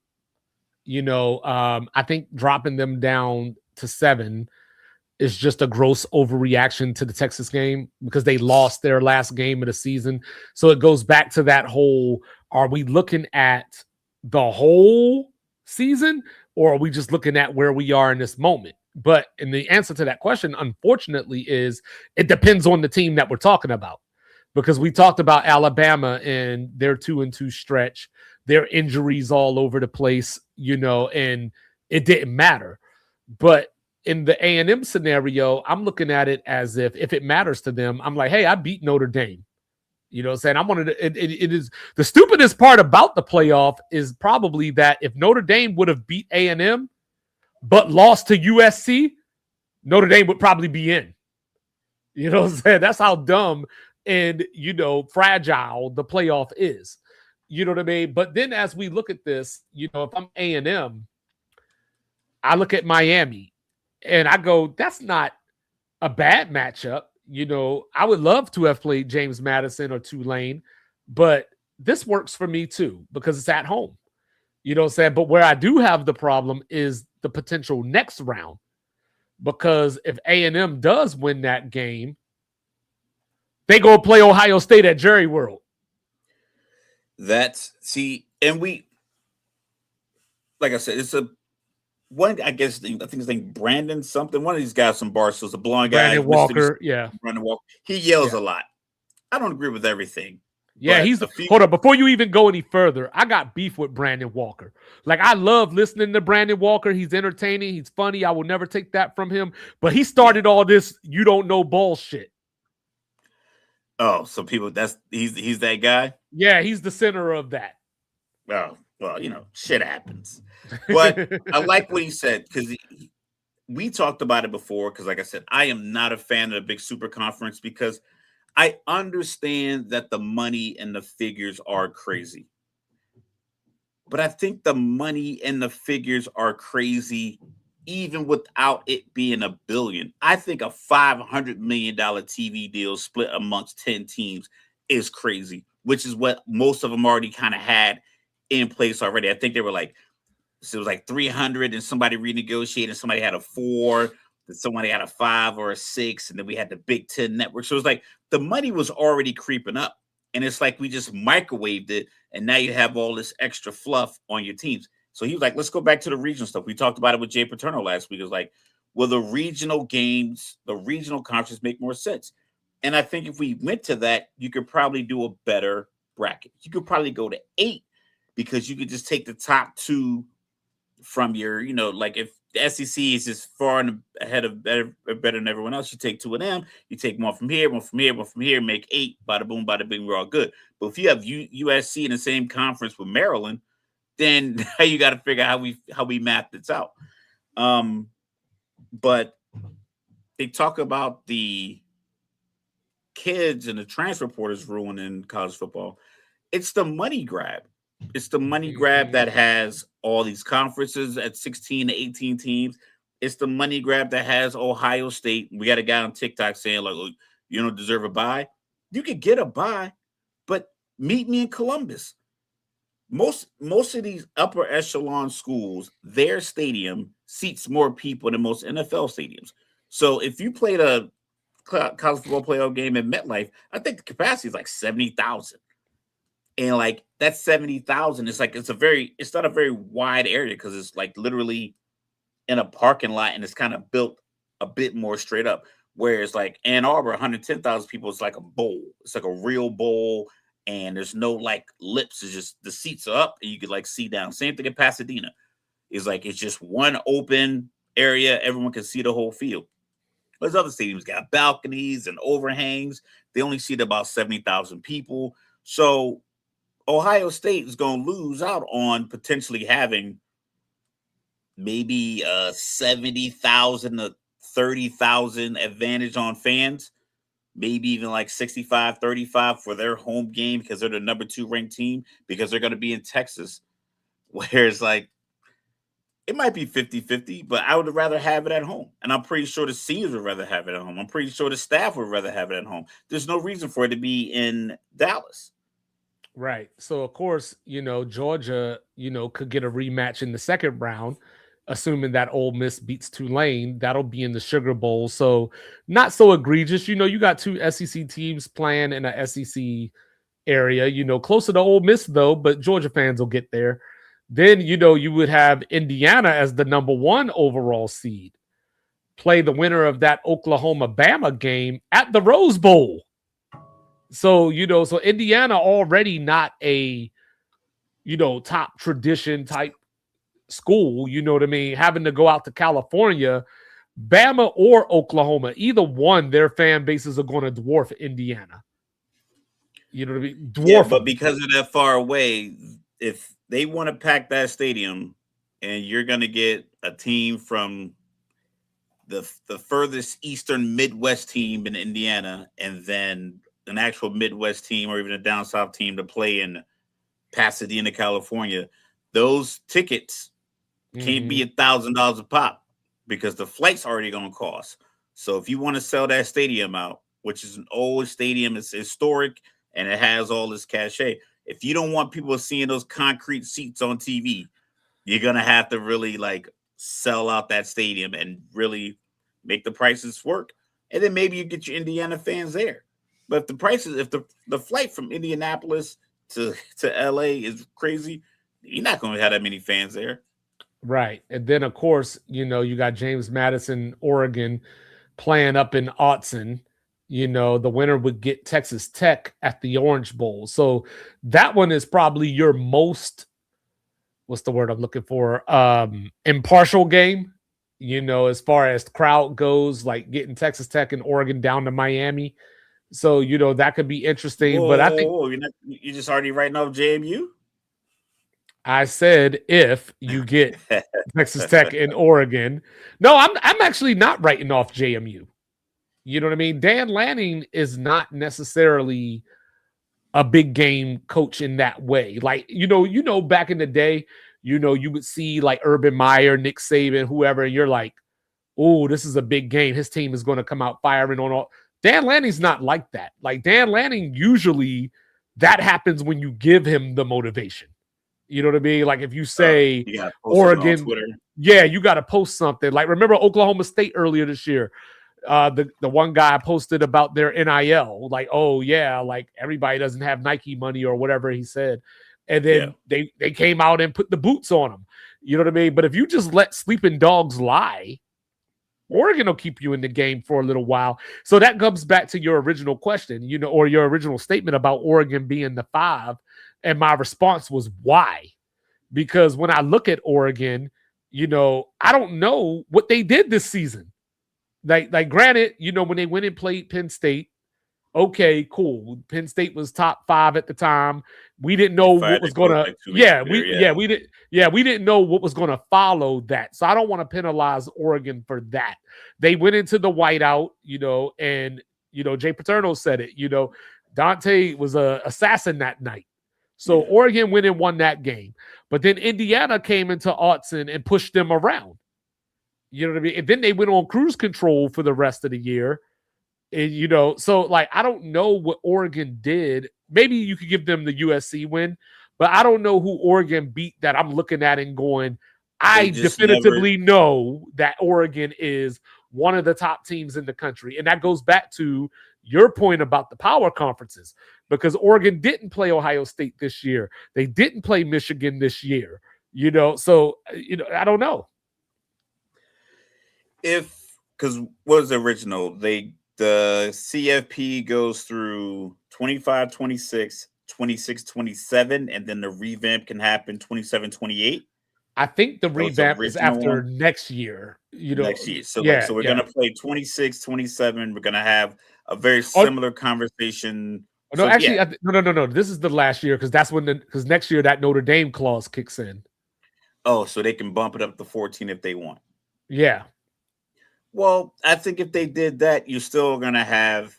I think dropping them down to 7 is just a gross overreaction to the Texas game because they lost their last game of the season. So it goes back to that whole, are we looking at the whole season or are we just looking at where we are in this moment? But and the answer to that question, unfortunately, is it depends on the team that we're talking about. Because we talked about Alabama and their 2-2 stretch, their injuries all over the place, and it didn't matter. But in the A&M scenario, I'm looking at it as if it matters to them, I'm like, hey, I beat Notre Dame. You know what I'm saying? I wanted to, it is the stupidest part about the playoff is probably that if Notre Dame would have beat A&M but lost to USC, Notre Dame would probably be in. You know what I'm saying? That's how dumb and fragile the playoff is. You know what I mean? But then as we look at this, if I'm A&M, I look at Miami and I go, that's not a bad matchup. I would love to have played James Madison or Tulane, but this works for me too because it's at home. You know what I'm saying? But where I do have the problem is the potential next round, because if A&M does win that game, they go play Ohio State at Jerry World. And we, like I said, it's one. I think his name Brandon something. One of these guys from Barstool's a blonde guy. Brandon Walker, yeah. Brandon Walker. He yells a lot. I don't agree with everything. Yeah, hold up. Before you even go any further, I got beef with Brandon Walker. Like, I love listening to Brandon Walker. He's entertaining. He's funny. I will never take that from him. But he started all this you don't know bullshit. Oh, so people, he's that guy? Yeah, he's the center of that. Oh, well, shit happens. But I like what he said because we talked about it before because, like I said, I am not a fan of the big super conference because I understand that the money and the figures are crazy. But I think the money and the figures are crazy even without it being $1 billion. I think a $500 million TV deal split amongst 10 teams is crazy, which is what most of them already kind of had in place already. I think they were like, so it was like 300 and somebody renegotiated and somebody had a 4, then somebody had a 5 or a 6, and then we had the Big Ten network. So it was like the money was already creeping up. And it's like we just microwaved it, and now you have all this extra fluff on your teams. So he was like, let's go back to the regional stuff. We talked about it with Jay Paterno last week. It was like, will the regional games, the regional conferences make more sense? And I think if we went to that, you could probably do a better bracket. You could probably go to 8 because you could just take the top 2 from your, like if the SEC is just far ahead of better than everyone else. You take two of them, you take one from here, one from here, one from here, make 8. Bada boom, bada bing, we're all good. But if you have USC in the same conference with Maryland, then now you got to figure out how we map this out. But they talk about the kids and the transfer portals ruining college football. It's the money grab. It's the money grab that has all these conferences at 16 to 18 teams. It's the money grab that has Ohio State. We got a guy on TikTok saying, like, look, you don't deserve a bye. You could get a bye, but meet me in Columbus. Most of these upper echelon schools, their stadium seats more people than most NFL stadiums. So if you played a college football playoff game at MetLife, I think the capacity is like 70,000. And like that 70,000 is like, it's not a very wide area because it's like literally in a parking lot and it's kind of built a bit more straight up. Whereas like Ann Arbor, 110,000 people, it's like a bowl. It's like a real bowl. And there's no like lips. It's just the seats are up and you could like see down. Same thing in Pasadena. It's like, it's just one open area. Everyone can see the whole field. Those other stadiums got balconies and overhangs. They only seat about 70,000 people. So Ohio State is going to lose out on potentially having maybe 70,000 to 30,000 advantage on fans, maybe even like 65-35 for their home game because they're the number 2 ranked team because they're going to be in Texas, whereas like it might be 50-50, but I would rather have it at home. And I'm pretty sure the seniors would rather have it at home. I'm pretty sure the staff would rather have it at home. There's no reason for it to be in Dallas. Right. So, of course, Georgia, could get a rematch in the second round, assuming that Ole Miss beats Tulane. That'll be in the Sugar Bowl. So, not so egregious. You got 2 SEC teams playing in a SEC area, closer to Ole Miss, though, but Georgia fans will get there. Then, you would have Indiana as the number 1 overall seed play the winner of that Oklahoma-Bama game at the Rose Bowl. So, so Indiana already not a, top tradition type school, you know what I mean? Having to go out to California, Bama or Oklahoma, either one, their fan bases are going to dwarf Indiana. You know what I mean? Yeah, but because of that far away, if they want to pack that stadium and you're going to get a team from the furthest Eastern Midwest team in Indiana and then an actual Midwest team or even a down south team to play in Pasadena, California, those tickets can't be $1,000 a pop because the flight's already going to cost. So if you want to sell that stadium out, which is an old stadium, it's historic and it has all this cachet. If you don't want people seeing those concrete seats on TV, you're going to have to really like sell out that stadium and really make the prices work. And then maybe you get your Indiana fans there. But if the prices, if the flight from Indianapolis to LA is crazy, you're not going to have that many fans there. Right. And then, of course, you got James Madison, Oregon playing up in Autzen. The winner would get Texas Tech at the Orange Bowl. So that one is probably your most, what's the word I'm looking for? Impartial game, as far as crowd goes, like getting Texas Tech and Oregon down to Miami. So, that could be interesting. Whoa, but I think you just already writing off JMU? I said if you get Texas Tech and Oregon. No, I'm actually not writing off JMU. You know what I mean? Dan Lanning is not necessarily a big game coach in that way. Like, back in the day, you would see like Urban Meyer, Nick Saban, whoever, and you're like, oh, this is a big game. His team is going to come out firing on all. Dan Lanning's not like that. Like Dan Lanning, usually that happens when you give him the motivation. You know what I mean? Like if you say Oregon, yeah, you got to post something. Like remember Oklahoma State earlier this year? The one guy posted about their NIL, like, oh yeah, like everybody doesn't have Nike money or whatever he said. And then they came out and put the boots on them. You know what I mean? But if you just let sleeping dogs lie, Oregon will keep you in the game for a little while. So that comes back to your original question, or your original statement about Oregon being the 5. And my response was why? Because when I look at Oregon, I don't know what they did this season. Like granted, when they went and played Penn State, okay, cool. Penn State was top 5 at the time. We didn't know what was gonna. Like 2 weeks later, we didn't know what was gonna follow that. So I don't want to penalize Oregon for that. They went into the whiteout, and Jay Paterno said it. Dante was a assassin that night. So Oregon went and won that game, but then Indiana came into Autzen and pushed them around. You know what I mean? And then they went on cruise control for the rest of the year. And, so like, I don't know what Oregon did. Maybe you could give them the USC win, but I don't know who Oregon beat that I'm looking at and going, I definitively know that Oregon is one of the top teams in the country. And that goes back to your point about the power conferences, because Oregon didn't play Ohio State this year. They didn't play Michigan this year, so, I don't know. Because what was the original? The CFP goes through 25, 26, 26, 27, and then the revamp can happen 27, 28. I think the revamp is after next year. Next year. So, so we're going to play 26, 27. We're going to have a very similar conversation. No, actually, no. This is the last year because because next year that Notre Dame clause kicks in. Oh, so they can bump it up to 14 if they want. Yeah. Well, I think if they did that, you're still going to have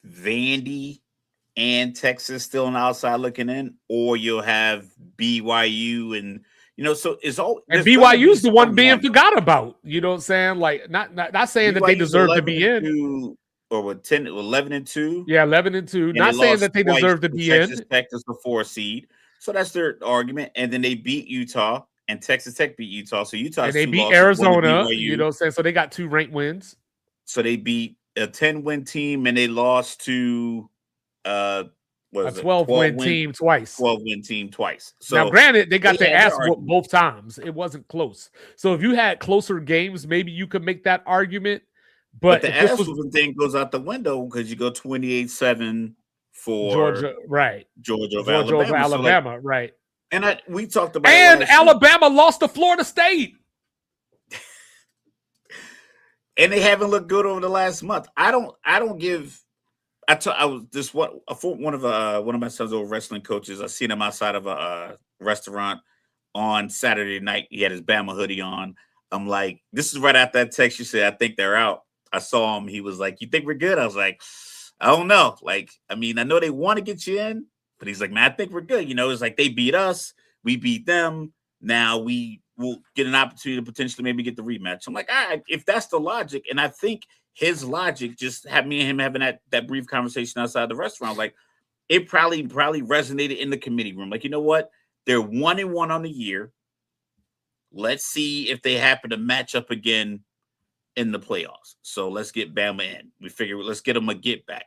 Vandy and Texas still on the outside looking in, or you'll have BYU and so it's all. And BYU's the one being forgot about. You know what I'm saying? Like not saying that they deserve to be in. Or with 11-2. Yeah, 11-2. Not saying that they deserve to be in. Texas Tech is the 4 seed, so that's their argument. And then they beat Utah. And Texas Tech beat Utah. So Utah and they beat Arizona, you know what I'm saying? So they got 2 ranked wins. So they beat a 10-win team and they lost to a 12-win team twice. 12-win team twice. So now, granted, they got their ass whooped both times. It wasn't close. So if you had closer games, maybe you could make that argument. But the ass whooping thing goes out the window because you go 28-7 for Georgia, right? Georgia over Alabama, right? And we talked about and Alabama lost to Florida State. And they haven't looked good over the last month. I don't give. I was this one of my son's old wrestling coaches. I seen him outside of a restaurant on Saturday night. He had his Bama hoodie on. I'm like, this is right after that text you said, I think they're out. I saw him. He was like, you think we're good? I was like, I don't know. Like, I mean, I know they want to get you in. But he's like, man, I think we're good. It's like they beat us. We beat them. Now we will get an opportunity to potentially maybe get the rematch. I'm like, all right, if that's the logic. And I think his logic just had me and him having that brief conversation outside the restaurant. Like it probably resonated in the committee room. Like, you know what? They're 1-1 on the year. Let's see if they happen to match up again in the playoffs. So let's get Bama in. We figure let's get them a get back.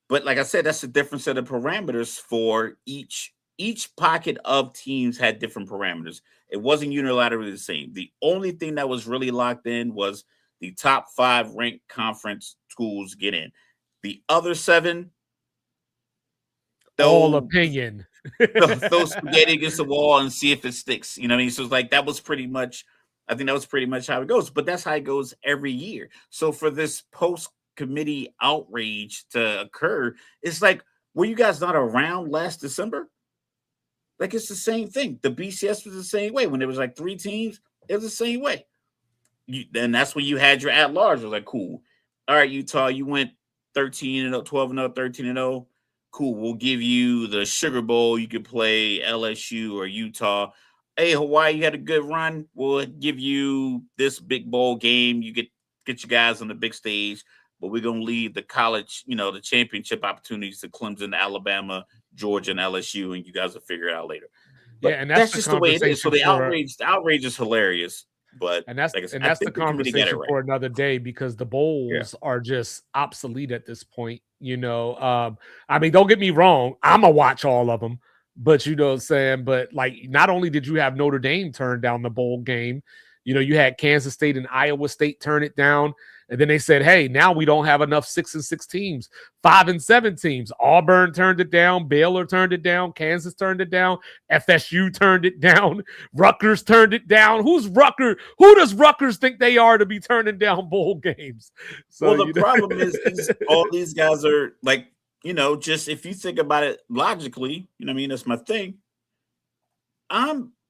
But like I said, that's a different set of parameters for each pocket of teams had different parameters. It wasn't unilaterally the same. The only thing that was really locked in was the top 5 ranked conference schools get in. The other 7, all opinion. throw spaghetti against the wall and see if it sticks. You know what I mean? So it's like that was pretty much how it goes. But that's how it goes every year. So for this post-committee outrage to occur, it's like, were you guys not around last December? Like, it's the same thing. The BCS was the same way. When there was like 3 teams, it was the same way. Then that's when you had your at-large. It was like, cool. All right, Utah, you went 13-0, 12-0, 13-0. Cool. We'll give you the Sugar Bowl. You could play LSU or Utah. Hey, Hawaii, you had a good run. We'll give you this big bowl game. You get you guys on the big stage, but we're going to leave the college, the championship opportunities to Clemson, Alabama, Georgia, and LSU, and you guys will figure it out later. But and that's just the way it is. So the outrage is hilarious. But that's the conversation for another day because the bowls are just obsolete at this point. I mean, don't get me wrong, I'm gonna watch all of them, but you know what I'm saying. But like, not only did you have Notre Dame turn down the bowl game, You had Kansas State and Iowa State turn it down. And then they said, hey, now we don't have enough 6-6 teams, 5-7 teams. Auburn turned it down. Baylor turned it down. Kansas turned it down. FSU turned it down. Rutgers turned it down. Who's Rutgers? Who does Rutgers think they are to be turning down bowl games? So, well, the problem is all these guys are like, just if you think about it logically, that's my thing.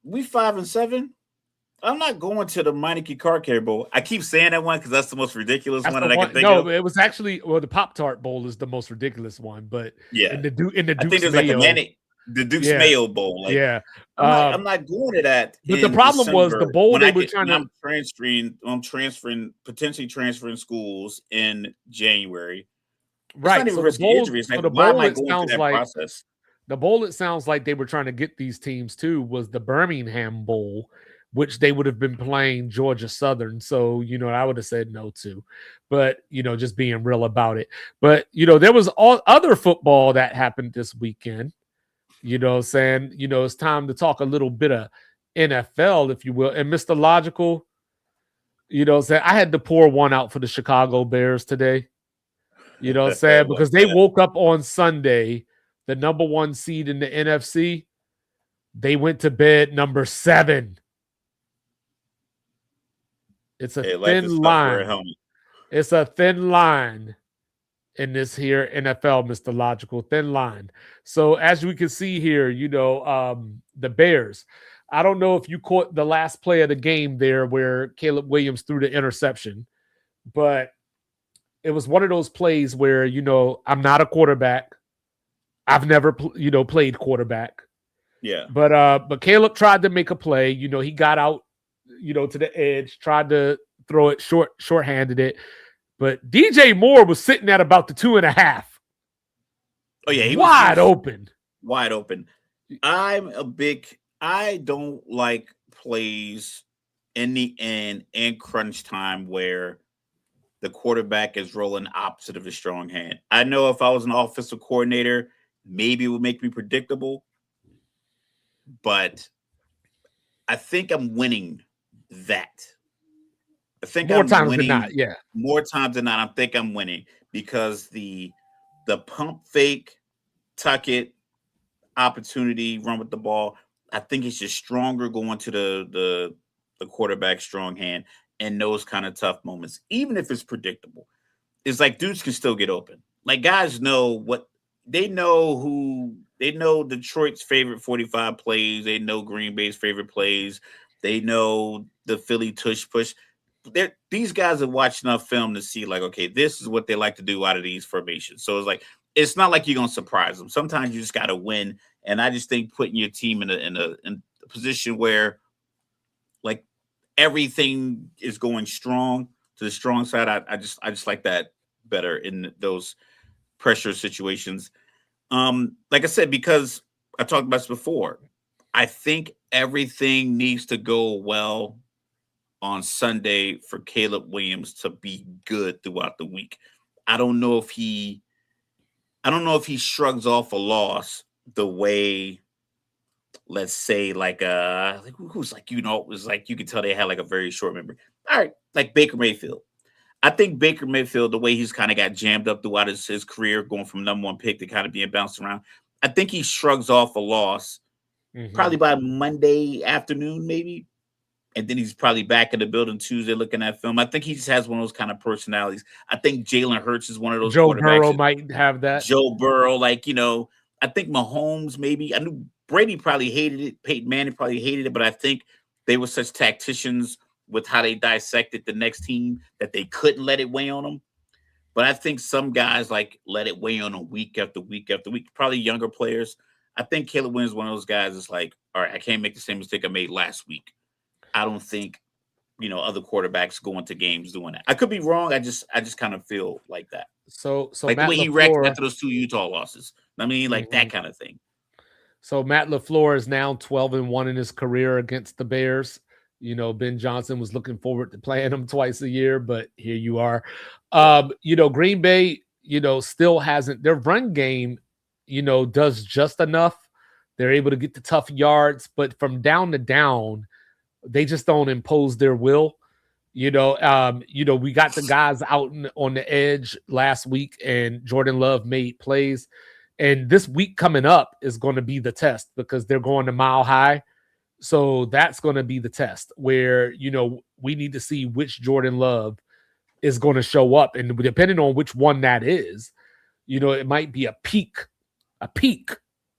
We 5-7. I'm not going to the Meineke Car Care Bowl. I keep saying that one because that's the most ridiculous one that I can think of. No, it was actually the Pop-Tart Bowl is the most ridiculous one, but yeah, in the Duke's I think there's Mayo, the Duke's Mayo Bowl. Like, yeah, I'm not going to that. But the problem was the bowl they were trying to. I'm potentially transferring schools in January. Right. So the bowl, it sounds like process? The bowl. It sounds like they were trying to get these teams to was the Birmingham Bowl, which they would have been playing Georgia Southern. So, I would have said no to, but, just being real about it. But, there was all other football that happened this weekend, saying, it's time to talk a little bit of NFL, if you will. And Mr. Logical, saying I had to pour one out for the Chicago Bears today, saying because they woke up on Sunday, the number 1 seed in the NFC. They went to bed number 7. It's a thin line. It's a thin line in this here NFL, Mr. Logical, thin line. So as we can see here, the Bears. I don't know if you caught the last play of the game there where Caleb Williams threw the interception, but it was one of those plays where, I'm not a quarterback. I've never, played quarterback. Yeah. But Caleb tried to make a play. He got out, to the edge, tried to throw it short-handed it. But DJ Moore was sitting at about the 2.5. Oh, yeah. He was wide open. Wide open. I don't like plays in the end and crunch time where the quarterback is rolling opposite of his strong hand. I know if I was an offensive coordinator, maybe it would make me predictable. But I think I'm winning that. I think more I'm times winning, than not, yeah. More times than not, I think I'm winning because the pump fake, tuck it, opportunity, run with the ball. I think it's just stronger going to the quarterback's strong hand in those kind of tough moments, even if it's predictable. It's like dudes can still get open. Like guys know what they know Detroit's favorite 45 plays. They know Green Bay's favorite plays. They know the Philly tush push. These guys have watched enough film to see, like, okay, this is what they like to do out of these formations. So it's not like you're gonna surprise them. Sometimes you just gotta win. And I just think putting your team in a position where, like, everything is going strong to the strong side. I just like that better in those pressure situations. Like I said, because I talked about this before, I think everything needs to go well on Sunday for Caleb Williams to be good throughout the week. I don't know if he shrugs off a loss the way, let's say, who's like, it was like you could tell they had like a very short memory. All right, like Baker Mayfield. I think Baker Mayfield, the way he's kind of got jammed up throughout his career, going from number 1 pick to kind of being bounced around, I think he shrugs off a loss probably by Monday afternoon, maybe. And then he's probably back in the building Tuesday looking at film. I think he just has one of those kind of personalities. I think Jalen Hurts is one of those. Joe Burrow might have that. Joe Burrow, I think Mahomes maybe. I knew Brady probably hated it. Peyton Manning probably hated it. But I think they were such tacticians with how they dissected the next team that they couldn't let it weigh on them. But I think some guys let it weigh on them week after week after week. Probably younger players. I think Caleb Williams is one of those guys that's like, all right, I can't make the same mistake I made last week. I don't think, other quarterbacks go into games doing that. I could be wrong. I just kind of feel like that. So like Matt the way he wrecked after those 2 Utah losses. I mean, like that kind of thing. So Matt LaFleur is now 12-1 in his career against the Bears. Ben Johnson was looking forward to playing him twice a year, but here you are. Green Bay, still hasn't. Their run game, does just enough. They're able to get the tough yards, but from down to down, They just don't impose their will. We got the guys out on the edge last week, and Jordan Love made plays. And this week coming up is going to be the test because they're going to Mile High. So that's going to be the test where, we need to see which Jordan Love is going to show up. And depending on which one that is, it might be a peek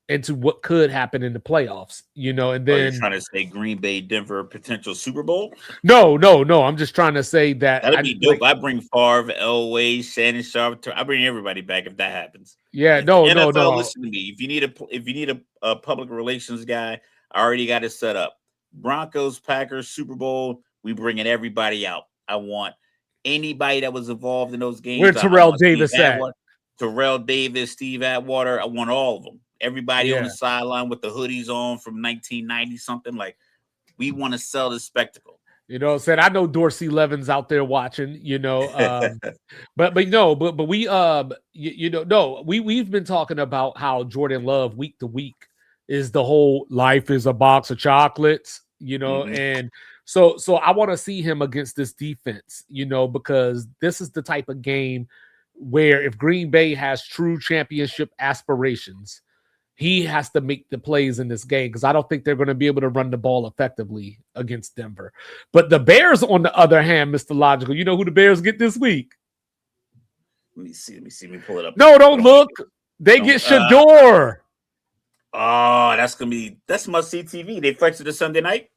into what could happen in the playoffs, and then you're trying to say Green Bay, Denver, potential Super Bowl? No. I'm just trying to say that that'd be dope. I bring Favre, Elway, Shannon Sharp. I bring everybody back if that happens. Yeah, no. Listen to me. If you need a public relations guy, I already got it set up. Broncos, Packers, Super Bowl. We bringing everybody out. I want anybody that was involved in those games. Where Terrell Davis at? Terrell Davis, Steve Atwater. I want all of them. Everybody on the sideline with the hoodies on from 1990 something. Like, we want to sell the spectacle. I know Dorsey Levin's out there watching, but we've been talking about how Jordan Love week to week is the whole life is a box of chocolates, and so I want to see him against this defense, because this is the type of game where if Green Bay has true championship aspirations, he has to make the plays in this game because I don't think they're going to be able to run the ball effectively against Denver. But the Bears, on the other hand, Mr. Logical, you know who the Bears get this week? Let me see. Let me pull it up. No, don't look. They get Shador. That's must-see TV. They flexed it to Sunday night?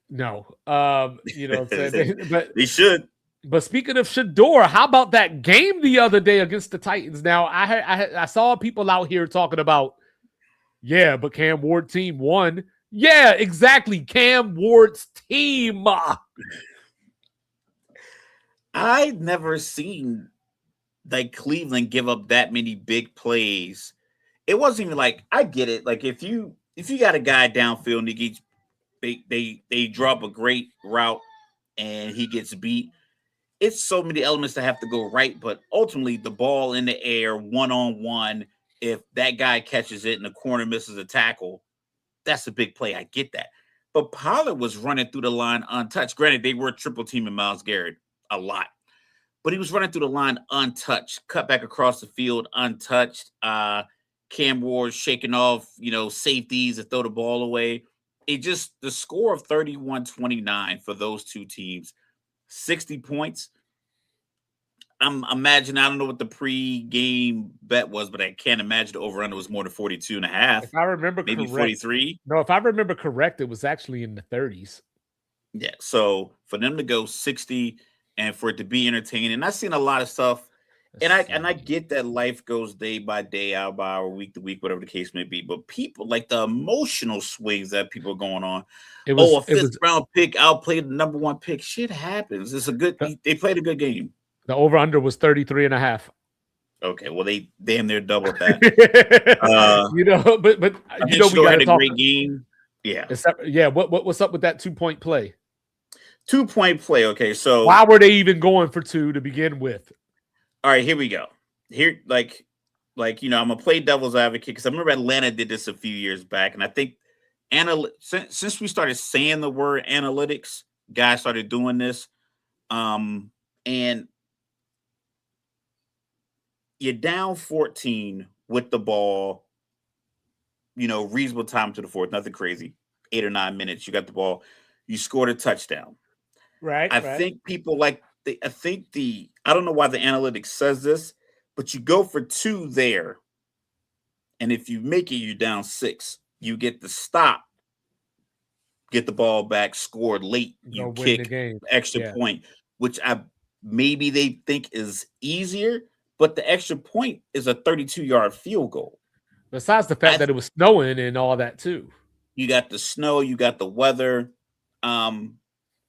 No. But they should. But speaking of Shador, how about that game the other day against the Titans? Now, I saw people out here talking about, yeah, but Cam Ward's team won. Yeah, exactly. Cam Ward's team. I've never seen like Cleveland give up that many big plays. It wasn't even like, I get it. Like if you got a guy downfield and they drop a great route and he gets beat, it's so many elements that have to go right. But ultimately, the ball in the air, one-on-one, if that guy catches it and the corner misses a tackle, that's a big play. I get that. But Pollard was running through the line untouched. Granted, they were triple teaming Myles Garrett a lot. But he was running through the line untouched, cut back across the field untouched. Cam Ward shaking off, safeties to throw the ball away. The score of 31-29 for those two teams, 60 points. I'm imagining, I don't know what the pre-game bet was, but I can't imagine the over-under was more than 42 and a half. If I remember maybe correct, 43. No, if I remember correct, it was actually in the 30s. Yeah, so for them to go 60 and for it to be entertaining, I've seen a lot of stuff, and I get that life goes day by day, hour by hour, week to week, whatever the case may be. But people, like the emotional swings that people are going on. A fifth round pick outplayed the number one pick. Shit happens. They played a good game. The over-under was 33 and a half. Okay, well, they damn near doubled that. But we got to talk. Great game. Yeah. What's up with that 2-point play? 2-point play. Okay, so why were they even going for two to begin with? All right, here we go. Here, I'm gonna play devil's advocate because I remember Atlanta did this a few years back, and I think since we started saying the word analytics, guys started doing this, and you're down 14 with the ball, reasonable time to the fourth, nothing crazy, 8 or 9 minutes. You got the ball, you scored a touchdown. Right. I think people I don't know why the analytics says this, but you go for 2 there. And if you make it, you're down 6. You get the stop, get the ball back, scored late, you kick the extra point, which maybe they think is easier. But the extra point is a 32-yard field goal. Besides the fact that it was snowing and all that too. You got the snow, you got the weather.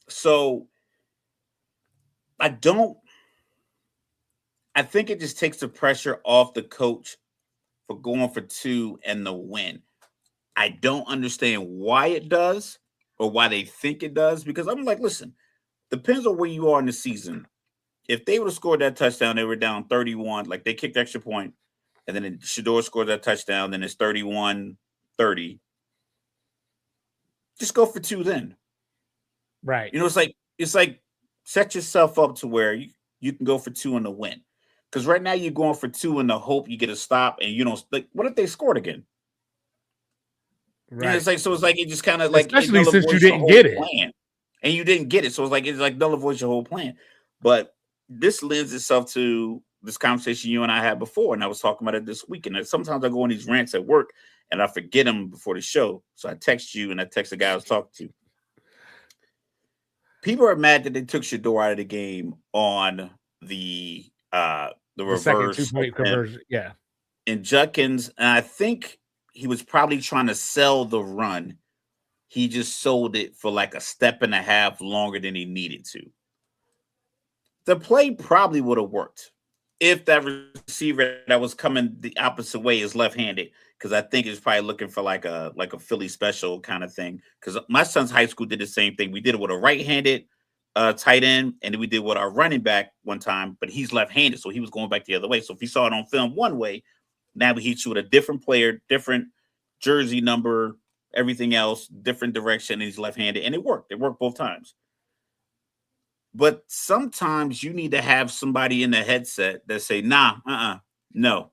So I think it just takes the pressure off the coach for going for 2 and the win. I don't understand why it does or why they think it does, because I'm like, listen, depends on where you are in the season. If they would have scored that touchdown, they were down 31, like they kicked the extra point, and then Shador scored that touchdown, then it's 31-30. Just go for 2 then. Right. You know, it's like set yourself up to where you can go for 2 in the win. Because right now you're going for 2 in the hope you get a stop and you don't like. What if they scored again? And Right. it's like so. It's like it just kind of like it Especially since you nullifies your didn't whole get it. plan, and you didn't get it. So it's like nullifies your whole plan. But this lends itself to this conversation you and I had before, and I was talking about it this week. And sometimes I go on these rants at work, and I forget them before the show. So I text you, and I text the guy I was talking to. People are mad that they took Shador out of the game on the Second reverse 2-point conversion. Yeah. and Judkins, and I think he was probably trying to sell the run. He just sold it for like a step and a half longer than he needed to. The play probably would have worked if that receiver that was coming the opposite way is left-handed, because I think it's probably looking for like a Philly special kind of thing. Because my son's high school did the same thing. We did it with a right-handed tight end, and then we did with our running back one time, but he's left-handed, so he was going back the other way. So if he saw it on film one way, now he hits you with a different player, different jersey number, everything else, different direction, and he's left-handed, and it worked. It worked both times. But sometimes you need to have somebody in the headset that say, nah, no.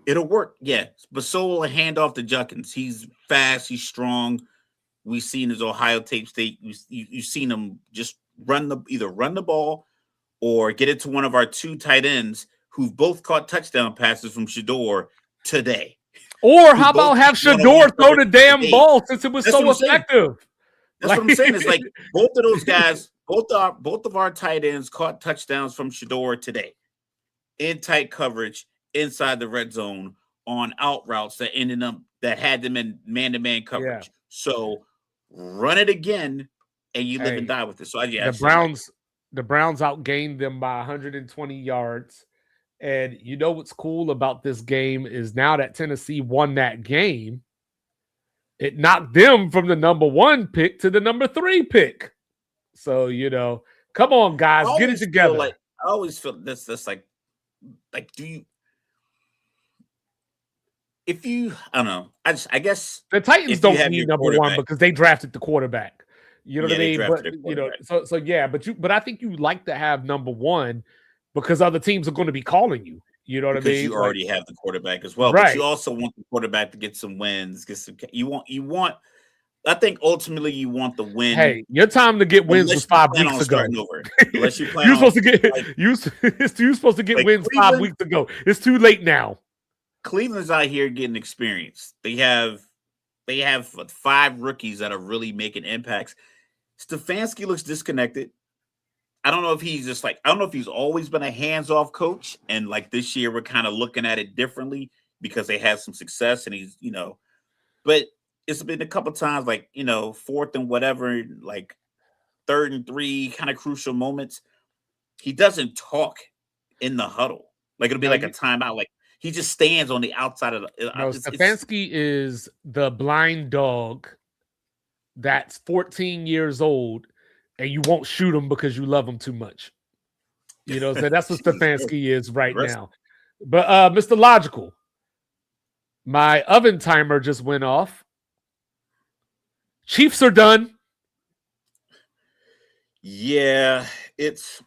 It'll work, yeah. But so will a handoff to Judkins. He's fast, he's strong. We've seen his Ohio Tape State. You've seen him just either run the ball or get it to one of our 2 tight ends who've both caught touchdown passes from Shador today. Or how about have Shador throw the damn ball since it was so effective? That's what I'm saying. It's like both of those guys, both of our tight ends caught touchdowns from Shador today in tight coverage inside the red zone on out routes that had them in man-to-man coverage. Yeah. So run it again, and you live and die with it. So the Browns outgained them by 120 yards. And you know what's cool about this game is now that Tennessee won that game, it knocked them from the number 1 pick to the number 3 pick. So, come on, guys, get it together. I always feel this like do you I don't know. I guess the Titans don't need number 1 because they drafted the quarterback. You know what I mean? But but I think you like to have number 1 because other teams are going to be calling you. You know what I mean? Because you already have the quarterback as well. Right. But you also want the quarterback to get some wins, you want I think ultimately you want the win. Hey, your time to get wins was 5 weeks ago. Unless you plan you're supposed to get you're supposed to get wins Cleveland, 5 weeks ago. It's too late now. Cleveland's out here getting experience. They have 5 rookies that are really making impacts. Stefanski looks disconnected. I don't know if he's just I don't know if he's always been a hands-off coach, and like this year we're kind of looking at it differently because they had some success and he's, but it's been a couple times 4th and whatever, 3rd and 3 kind of crucial moments. He doesn't talk in the huddle. It'll be like a timeout. He just stands on the outside of the. No, Stefanski is the blind dog that's 14 years old, and you won't shoot him because you love him too much. So that's what Stefanski is right now. But Mr. Logical, my oven timer just went off. Chiefs are done. Yeah, it's.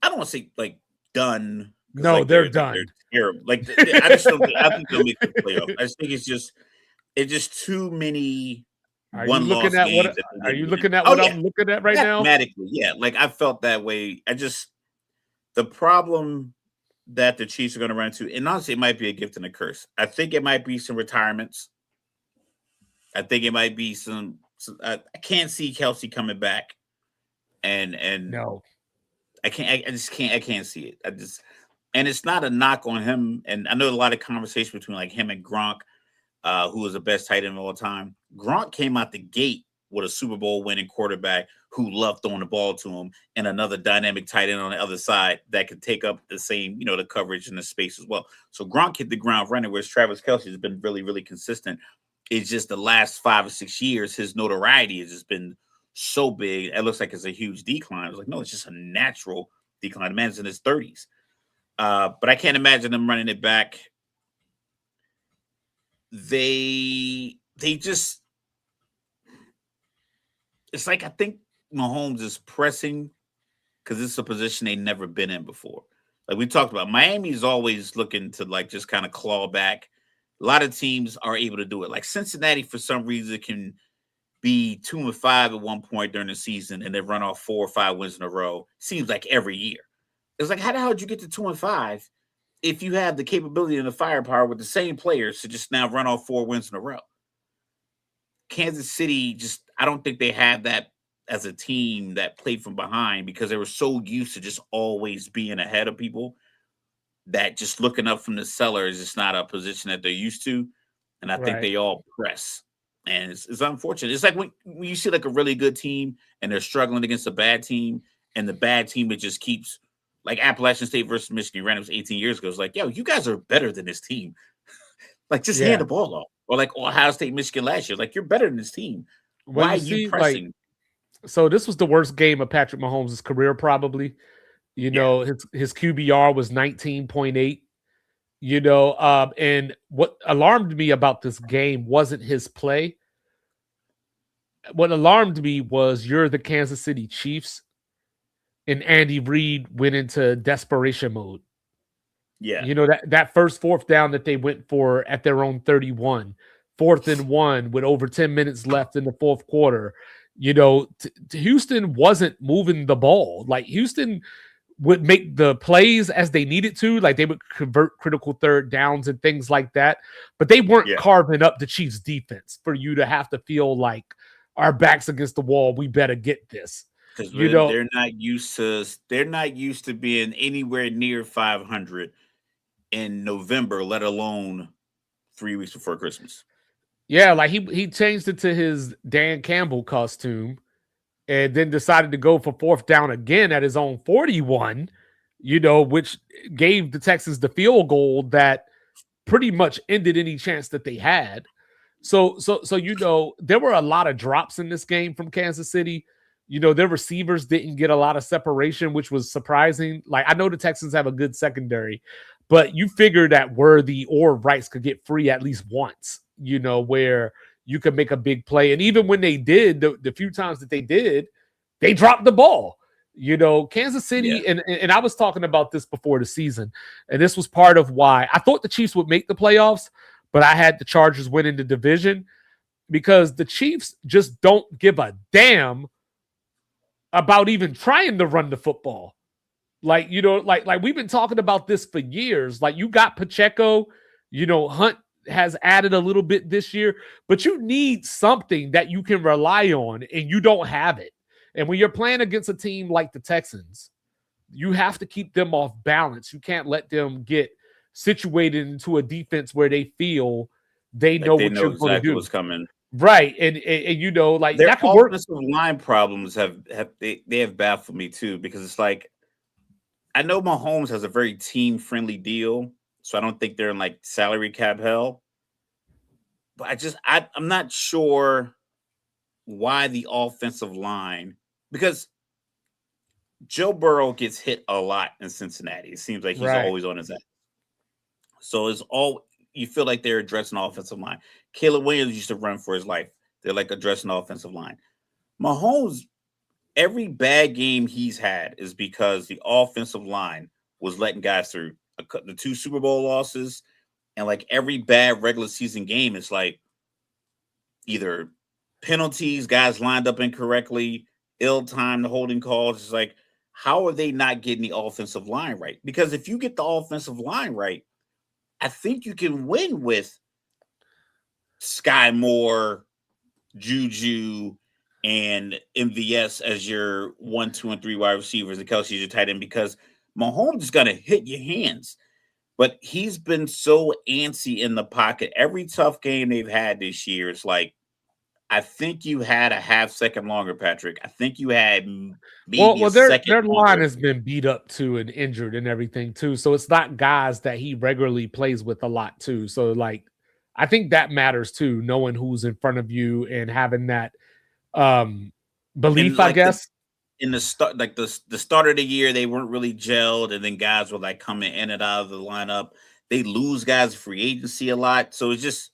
I don't want to say done. No, they're done. They're terrible. I just don't. I think they'll make the playoff. I just think it's just too many. Are you looking at what I'm looking at right now? Mathematically, yeah. I felt that way. The problem that the Chiefs are going to run into, and honestly, it might be a gift and a curse. I think it might be some retirements. I think it might be some. I can't see Kelsey coming back, and no, I can't. I just can't. I can't see it. And it's not a knock on him. And I know a lot of conversation between him and Gronk, who was the best tight end of all time. Gronk came out the gate with a Super Bowl winning quarterback who loved throwing the ball to him, and another dynamic tight end on the other side that could take up the same, the coverage and the space as well. So Gronk hit the ground running, whereas Travis Kelce has been really, really consistent. It's just the last 5 or 6 years, his notoriety has just been so big. It looks like it's a huge decline. I was no, it's just a natural decline. The man's in his 30s. But I can't imagine them running it back. They just it's like I think Mahomes is pressing because it's a position they've never been in before. Like we talked about, Miami's always looking to like just kind of claw back. A lot of teams are able to do it. Like Cincinnati, for some reason, can be 2-5 at one point during the season and then run off 4 or 5 wins in a row. Seems like every year. It's like, how the hell did you get to 2-5 if you have the capability and the firepower with the same players to just now run off 4 wins in a row? Kansas City I don't think they have that as a team that played from behind because they were so used to just always being ahead of people that just looking up from the cellar is just not a position that they're used to. And I think they all press. And it's unfortunate. It's like when you see like a really good team and they're struggling against a bad team, and the bad team it just keeps like Appalachian State versus Michigan ran it was 18 years ago. It's like, yo, you guys are better than this team. Like just hand the ball off. Or like Ohio State, Michigan last year. Like you're better than this team. Well, why are you pressing? Like, so this was the worst game of Patrick Mahomes' career, probably. You know, his QBR was 19.8. You know, and what alarmed me about this game wasn't his play. What alarmed me was you're the Kansas City Chiefs, and Andy Reid went into desperation mode. Yeah. You know, that first 4th down that they went for at their own 31, 4th and 1 with over 10 minutes left in the 4th quarter. You know, Houston wasn't moving the ball. Like Houston would make the plays as they needed to, like they would convert critical 3rd downs and things like that, but they weren't carving up the Chiefs defense for you to have to feel like our backs against the wall. We better get this. Because they're not used to being anywhere near 500 in November, let alone 3 weeks before Christmas. Yeah, like he changed it to his Dan Campbell costume and then decided to go for 4th down again at his own 41, you know, which gave the Texans the field goal that pretty much ended any chance that they had. So you know, there were a lot of drops in this game from Kansas City. You know, their receivers didn't get a lot of separation, which was surprising. Like, I know the Texans have a good secondary, but you figure that Worthy or Rice could get free at least once, you know, where you could make a big play. And even when they did, the few times that they did, they dropped the ball. You know, Kansas City, and I was talking about this before the season, and this was part of why I thought the Chiefs would make the playoffs, but I had the Chargers winning the division because the Chiefs just don't give a damn about even trying to run the football. Like, you know, like we've been talking about this for years. Like you got Pacheco, you know, Hunt has added a little bit this year, but you need something that you can rely on, and you don't have it. And when you're playing against a team like the Texans, you have to keep them off balance. You can't let them get situated into a defense where they feel they know what you're going to do. What's coming. Right. And you know, like their that could work. Offensive line problems have baffled me too, because it's like, I know Mahomes has a very team-friendly deal, so I don't think they're in like salary cap hell. But I'm not sure why the offensive line, because Joe Burrow gets hit a lot in Cincinnati. It seems like he's always on his ass. So you feel like they're addressing offensive line. Caleb Williams used to run for his life. They're like addressing offensive line. Mahomes, every bad game he's had is because the offensive line was letting guys through. The 2 Super Bowl losses, and like every bad regular season game is like either penalties, guys lined up incorrectly, ill-timed holding calls. It's like, how are they not getting the offensive line right? Because if you get the offensive line right, I think you can win with Sky Moore, Juju, and MVS as your 1, 2, and 3 wide receivers, and Kelsey's your tight end, because Mahomes is going to hit your hands. But he's been so antsy in the pocket. Every tough game they've had this year, it's like, I think you had a half second longer, Patrick. I think you had maybe their line has been beat up too and injured and everything too. So it's not guys that he regularly plays with a lot too. So like, I think that matters too, knowing who's in front of you and having that belief, I guess. In the start, like the start of the year, they weren't really gelled, and then guys were like coming in and out of the lineup. They lose guys in free agency a lot. So it's just,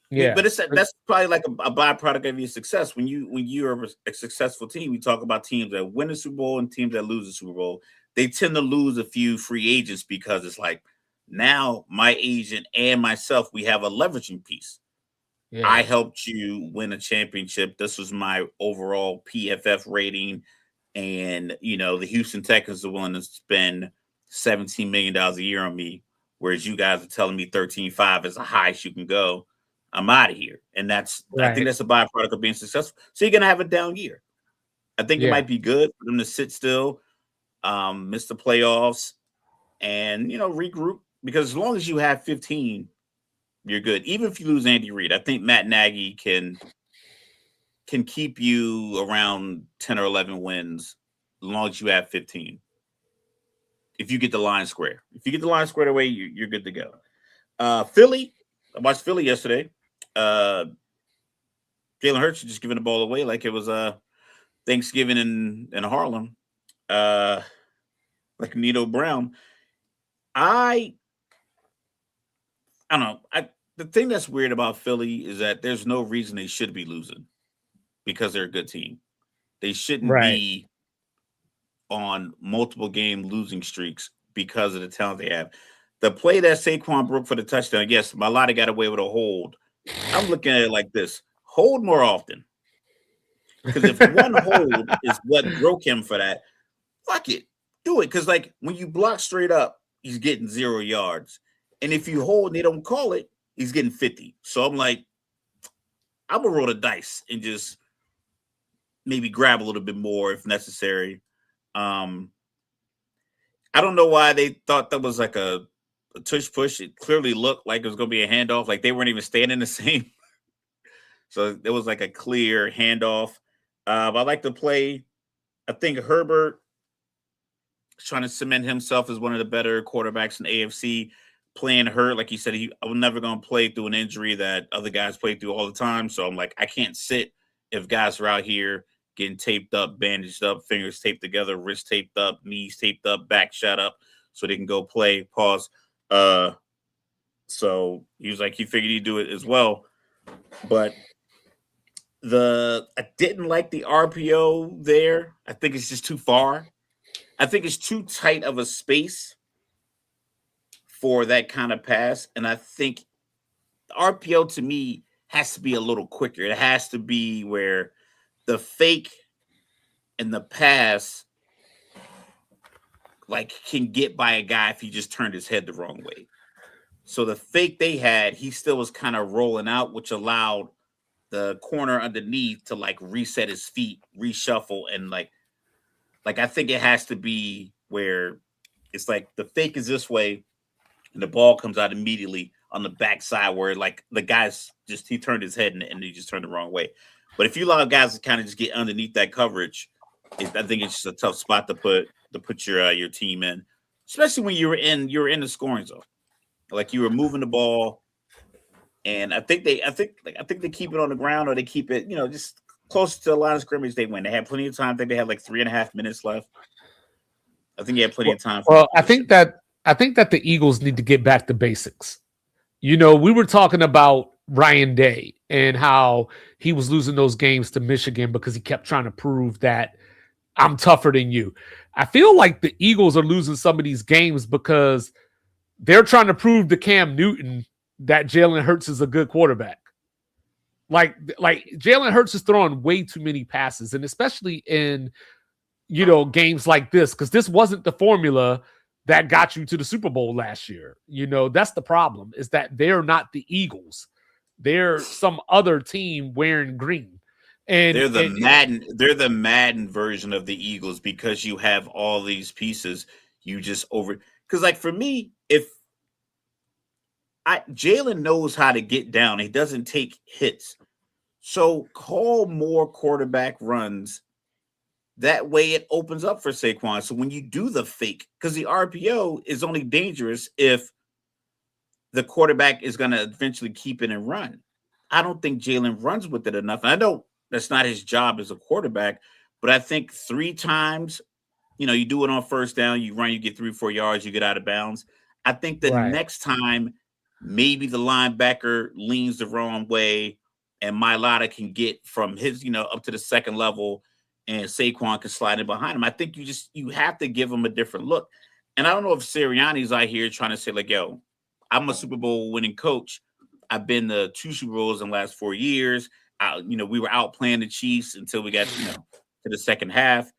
Yeah. But that's probably like a byproduct of your success. When you're a successful team, we talk about teams that win the Super Bowl and teams that lose the Super Bowl. They tend to lose a few free agents because it's like now my agent and myself, we have a leveraging piece. Yeah. I helped you win a championship. This was my overall PFF rating. And, the Houston Texans are willing to spend $17 million a year on me, whereas you guys are telling me 13.5 is the highest you can go. I'm out of here. And I think that's a byproduct of being successful. So you're going to have a down year. I think it might be good for them to sit still, miss the playoffs, and, regroup. Because as long as you have 15, you're good. Even if you lose Andy Reid, I think Matt Nagy can keep you around 10 or 11 wins as long as you have 15. If you get the line square. If you get the line squared away, you're good to go. Philly, I watched Philly yesterday. Jalen Hurts just giving the ball away like it was Thanksgiving in Harlem. Like Nito Brown. I don't know. The thing that's weird about Philly is that there's no reason they should be losing because they're a good team. They shouldn't be on multiple game losing streaks because of the talent they have. The play that Saquon broke for the touchdown, yes, Malata got away with a hold. I'm looking at it like this. Hold more often. Because if one hold is what broke him for that, fuck it. Do it. Because, when you block straight up, he's getting 0 yards. And if you hold and they don't call it, he's getting 50. So I'm like, I'm going to roll the dice and just maybe grab a little bit more if necessary. I don't know why they thought that was like a tush push. It clearly looked like it was going to be a handoff. Like they weren't even standing the same. So there was like a clear handoff. I like to play. I think Herbert is trying to cement himself as one of the better quarterbacks in AFC. Playing hurt, like he said, I'm never going to play through an injury that other guys play through all the time. So I'm like, I can't sit if guys are out here getting taped up, bandaged up, fingers taped together, wrist taped up, knees taped up, back shut up, so they can go play. Pause. So he was like, he figured he'd do it as well. But I didn't like the RPO there. I think it's just too far. I think it's too tight of a space for that kind of pass. And I think the RPO to me has to be a little quicker. It has to be where the fake and the pass can get by a guy if he just turned his head the wrong way. So the fake they had, he still was kind of rolling out, which allowed the corner underneath to reset his feet, reshuffle, and I think it has to be where it's like the fake is this way and the ball comes out immediately on the backside where the guy's he turned his head and he just turned the wrong way. But if you allow guys to kind of just get underneath that coverage, I think it's just a tough spot to put your team in, especially when you're in the scoring zone. Like you were moving the ball, and I think they keep it on the ground or they keep it, just close to the line of scrimmage. They win. They had plenty of time. I think they had 3.5 minutes left. I think you had plenty of time. I think that the Eagles need to get back to basics. We were talking about Ryan Day and how he was losing those games to Michigan because he kept trying to prove that I'm tougher than you. I feel like the Eagles are losing some of these games because they're trying to prove to Cam Newton that Jalen Hurts is a good quarterback. Like Jalen Hurts is throwing way too many passes, and especially in games like this, because this wasn't the formula that got you to the Super Bowl last year. That's the problem, is that they're not the Eagles. They're some other team wearing green. And they're the Madden version of the Eagles because you have all these pieces. You just because for me, if Jalen knows how to get down, he doesn't take hits. So call more quarterback runs. That way it opens up for Saquon. So when you do the fake, because the RPO is only dangerous if the quarterback is going to eventually keep it and run. I don't think Jalen runs with it enough. And I know that's not his job as a quarterback, but I think 3 times, you do it on first down, you run, you get 3-4 yards, you get out of bounds. I think the next time maybe the linebacker leans the wrong way, and Mailata can get from his, up to the second level, and Saquon can slide in behind him. I think you have to give him a different look. And I don't know if Sirianni's out here trying to say like, yo, I'm a Super Bowl winning coach. I've been to 2 Super Bowls in the last 4 years. We were out playing the Chiefs until we got, to the second half.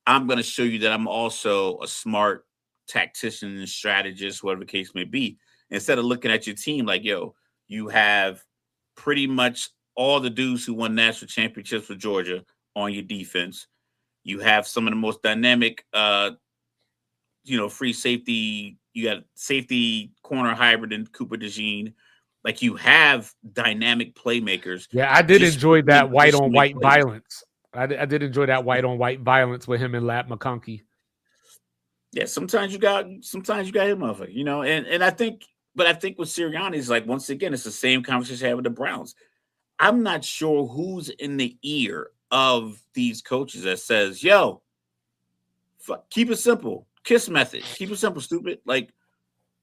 I'm going to show you that I'm also a smart tactician and strategist, whatever the case may be. Instead of looking at your team like, yo, you have pretty much all the dudes who won national championships for Georgia on your defense. You have some of the most dynamic, free safety. You got safety corner hybrid in Cooper DeJean. Like, you have dynamic playmakers. Yeah, I did enjoy that white on white violence. I did enjoy that white on white violence with him and Lat McConkey. Yeah, sometimes you got him, motherfucker, and I think with Sirianni is like, once again, it's the same conversation I had with the Browns. I'm not sure who's in the ear of these coaches that says, yo, keep it simple. KISS method. Keep it simple, stupid. Like,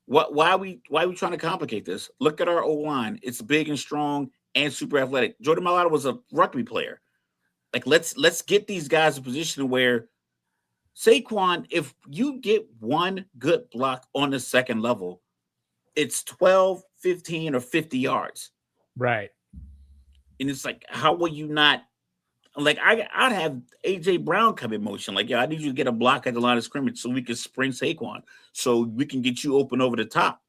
why are we trying to complicate this? Look at our O-line. It's big and strong and super athletic. Jordan Mailata was a rugby player. Like, let's get these guys in a position where Saquon, if you get one good block on the second level, it's 12, 15, or 50 yards. Right. And it's like, how will you not? Like, I'd have A.J. Brown come in motion. Like, yo, I need you to get a block at the line of scrimmage so we can spring Saquon, so we can get you open over the top.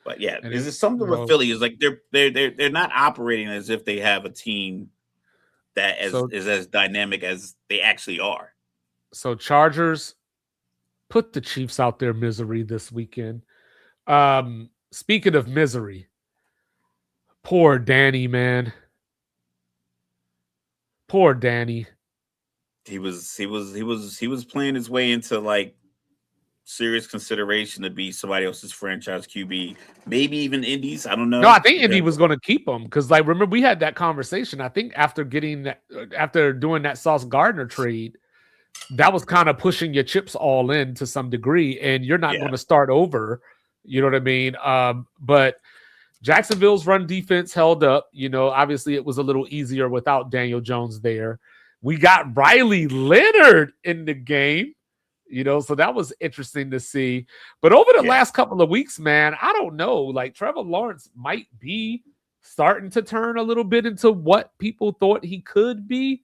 But yeah, is it something with Philly? Is like they're not operating as if they have a team that is as dynamic as they actually are. So Chargers put the Chiefs out their misery this weekend. Speaking of misery, poor Danny, man. Poor Danny. He was playing his way into like serious consideration to be somebody else's franchise QB, maybe even Indy's. I don't know. No, I think Indy was going to keep him because, like, remember we had that conversation. I think after doing that Sauce Gardner trade, that was kind of pushing your chips all in to some degree, and you're not going to start over. You know what I mean? But Jacksonville's run defense held up. Obviously it was a little easier without Daniel Jones there. We got Riley Leonard in the game, so that was interesting to see. But over the last couple of weeks, man, I don't know. Like, Trevor Lawrence might be starting to turn a little bit into what people thought he could be.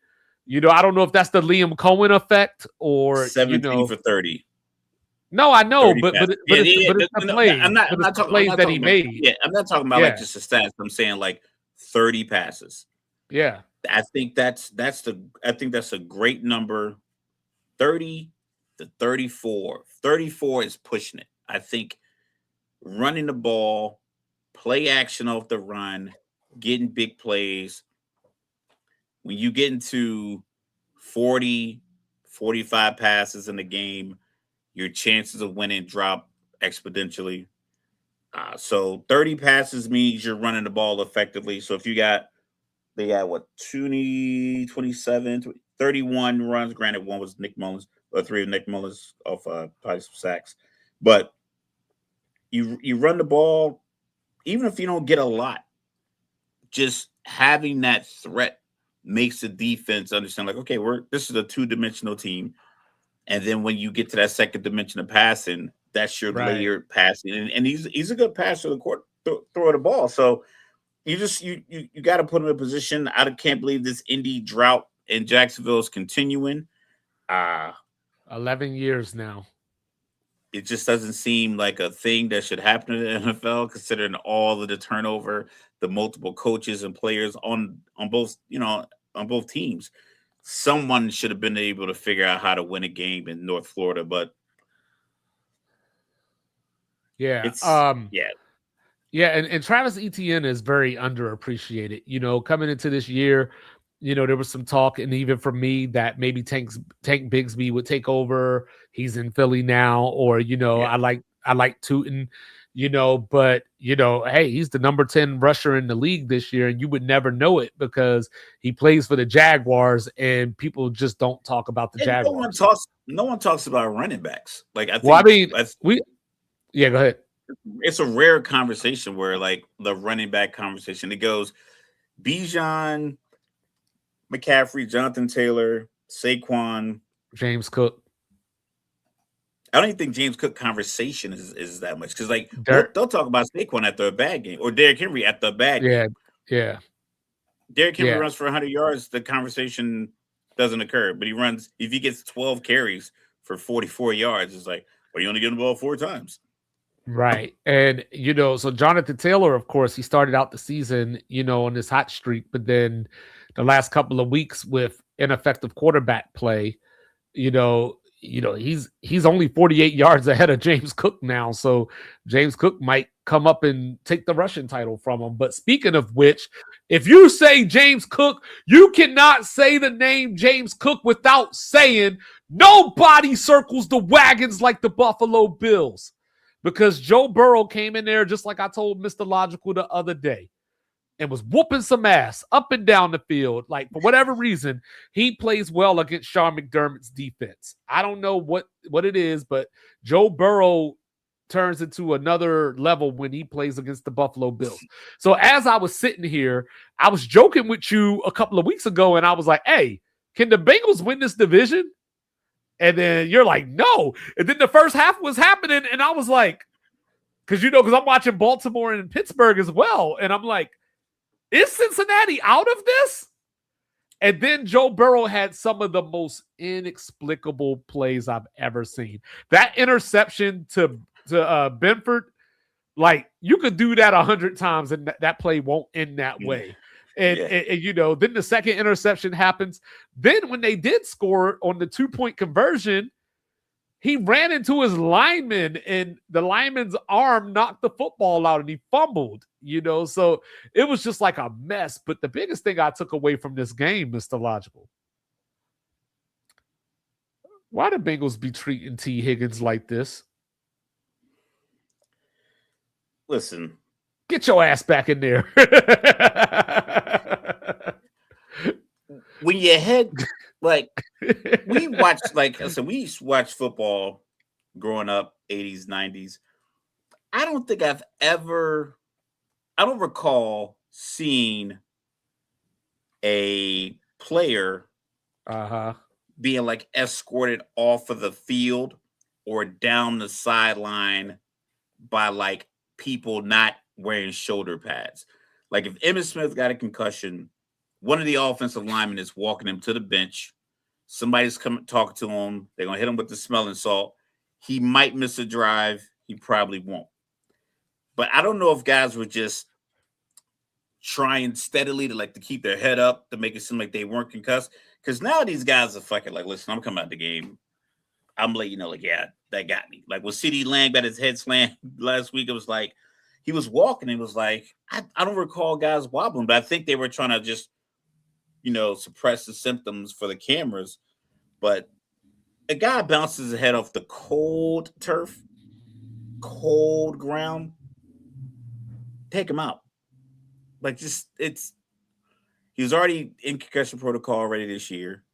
I don't know if that's the Liam Cohen effect or 17 for 30. No, I know, but it's the plays. I'm not talking plays that he made. Yeah, I'm not talking about like just the stats. I'm saying like 30 passes. Yeah, I think that's a great number. 30 to 34. 34 is pushing it. I think running the ball, play action off the run, getting big plays. When you get into 40, 45 passes in the game, your chances of winning drop exponentially. So 30 passes means you're running the ball effectively. So if they got 20, 27, 31 runs. Granted, one was Nick Mullins, or 3 of Nick Mullins off probably some sacks. But you run the ball, even if you don't get a lot, just having that threat makes the defense understand, like, okay, this is a 2-dimensional team. And then when you get to that second dimension of passing, that's your layered passing. And he's a good passer to the court, throw the ball. So you got to put him in a position. I can't believe this Indy drought in Jacksonville is continuing. 11 years now. It just doesn't seem like a thing that should happen in the NFL, considering all of the turnover, the multiple coaches and players on both teams. Someone should have been able to figure out how to win a game in North Florida, but and Travis Etienne is very underappreciated. Coming into this year, there was some talk, and even for me, that maybe Tank Bigsby would take over. He's in Philly now, or I like Tootin, but hey, he's the number 10 rusher in the league this year, and you would never know it because he plays for the Jaguars, and people just don't talk about the Jaguars. No one talks about running backs. Like, go ahead. it's a rare conversation where like the running back conversation it goes Bijan, McCaffrey, Jonathan Taylor, Saquon. James Cook. I don't even think James Cook conversation is that much because like Derek, they'll talk about Saquon after a bad game or Derrick Henry after a bad yeah, game. yeah, Derrick Henry yeah. runs for 100 yards, the conversation doesn't occur. But he runs if he gets 12 carries for 44 yards, it's like, well, you only get the ball 4 times. Right. And, so Jonathan Taylor, of course, he started out the season, on this hot streak, but then the last couple of weeks with ineffective quarterback play, he's only 48 yards ahead of James Cook now. So James Cook might come up and take the rushing title from him. But speaking of which, if you say James Cook, you cannot say the name James Cook without saying nobody circles the wagons like the Buffalo Bills. Because Joe Burrow came in there just like I told Mr. Logical the other day and was whooping some ass up and down the field. Like, for whatever reason, he plays well against Sean McDermott's defense. I don't know what it is, but Joe Burrow turns into another level when he plays against the Buffalo Bills. So as I was sitting here, I was joking with you a couple of weeks ago, and I was like, hey, can the Bengals win this division? And then you're like, no. And then the first half was happening, and I was like, because I'm watching Baltimore and Pittsburgh as well. And I'm like, is Cincinnati out of this? And then Joe Burrow had some of the most inexplicable plays I've ever seen. That interception to Benford, like, you could do that 100 times and that play won't end that way. And then the second interception happens. Then when they did score on the 2-point conversion, he ran into his lineman and the lineman's arm knocked the football out and he fumbled, So it was just like a mess. But the biggest thing I took away from this game, Mr. Logical, why the Bengals be treating T. Higgins like this? Listen. Get your ass back in there. When you head, like, we watched, like I said, we used to watch football growing up, 80s, 90s. I don't recall seeing a player being, like, escorted off of the field or down the sideline by, like, people not wearing shoulder pads. Like, if Emmitt Smith got a concussion, one of the offensive linemen is walking him to the bench. Somebody's coming talking to him. They're going to hit him with the smelling salt. He might miss a drive. He probably won't. But I don't know if guys were just trying steadily to keep their head up to make it seem like they weren't concussed. Because now these guys are fucking like, listen, I'm coming out the game. I'm letting you know, like, yeah, that got me. Like, when CeeDee Lamb got his head slammed last week, it was like, he was walking. It was like, I don't recall guys wobbling, but I think they were trying to just, suppress the symptoms for the cameras. But a guy bounces his head off the cold turf, cold ground, take him out. Like, he was already in concussion protocol already this year.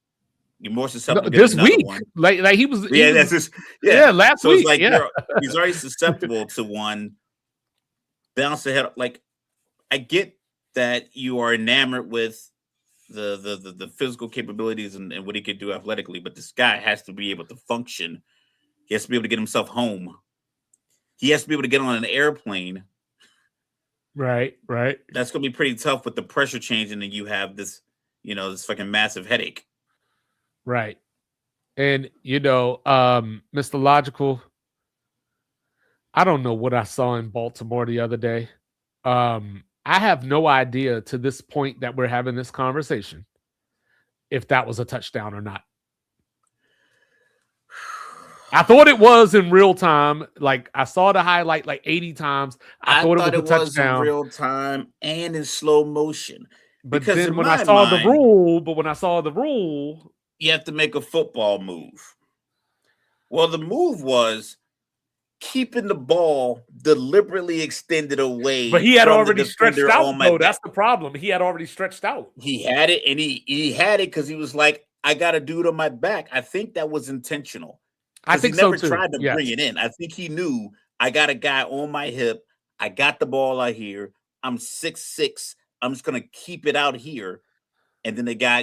You're more susceptible this week. One. Like he was. That's just last so week. It's like he's already susceptible to one. Bounce the head. Like, I get that you are enamored with the physical capabilities and what he could do athletically, but this guy has to be able to function. He has to be able to get himself home. He has to be able to get on an airplane. Right. That's going to be pretty tough with the pressure changing, and you have this, this fucking massive headache. Right. And, Mr. Logical, I don't know what I saw in Baltimore the other day. I have no idea to this point that we're having this conversation if that was a touchdown or not. I thought it was in real time. Like, I saw the highlight like 80 times. I thought it was a touchdown. In real time and in slow motion. But then when I saw the rule, you have to make a football move. Well, the move was keeping the ball deliberately extended away. But he had already stretched out, though. That's the problem. He had already stretched out. He had it, and he had it because he was like, I got a dude on my back. I think that was intentional. I think he never so, too. tried to bring it in. I think he knew I got a guy on my hip. I got the ball out here. I'm 6'6". I'm just gonna keep it out here. And then the guy,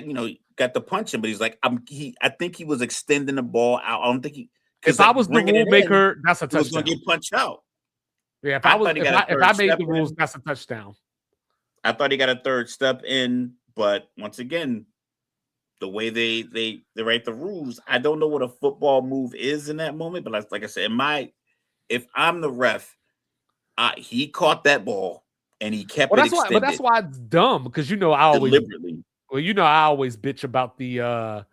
got to punch him, but he's like, I think he was extending the ball out. I don't think if I was the rule maker, that's a touchdown. He was gonna get punched out. Yeah, if I made the rules, that's a touchdown. I thought he got a third step in, but once again, the way they write the rules, I don't know what a football move is in that moment. But like I said, if I'm the ref, he caught that ball and he kept it extended. But that's why it's dumb, because I always deliberately. Well, I always bitch about the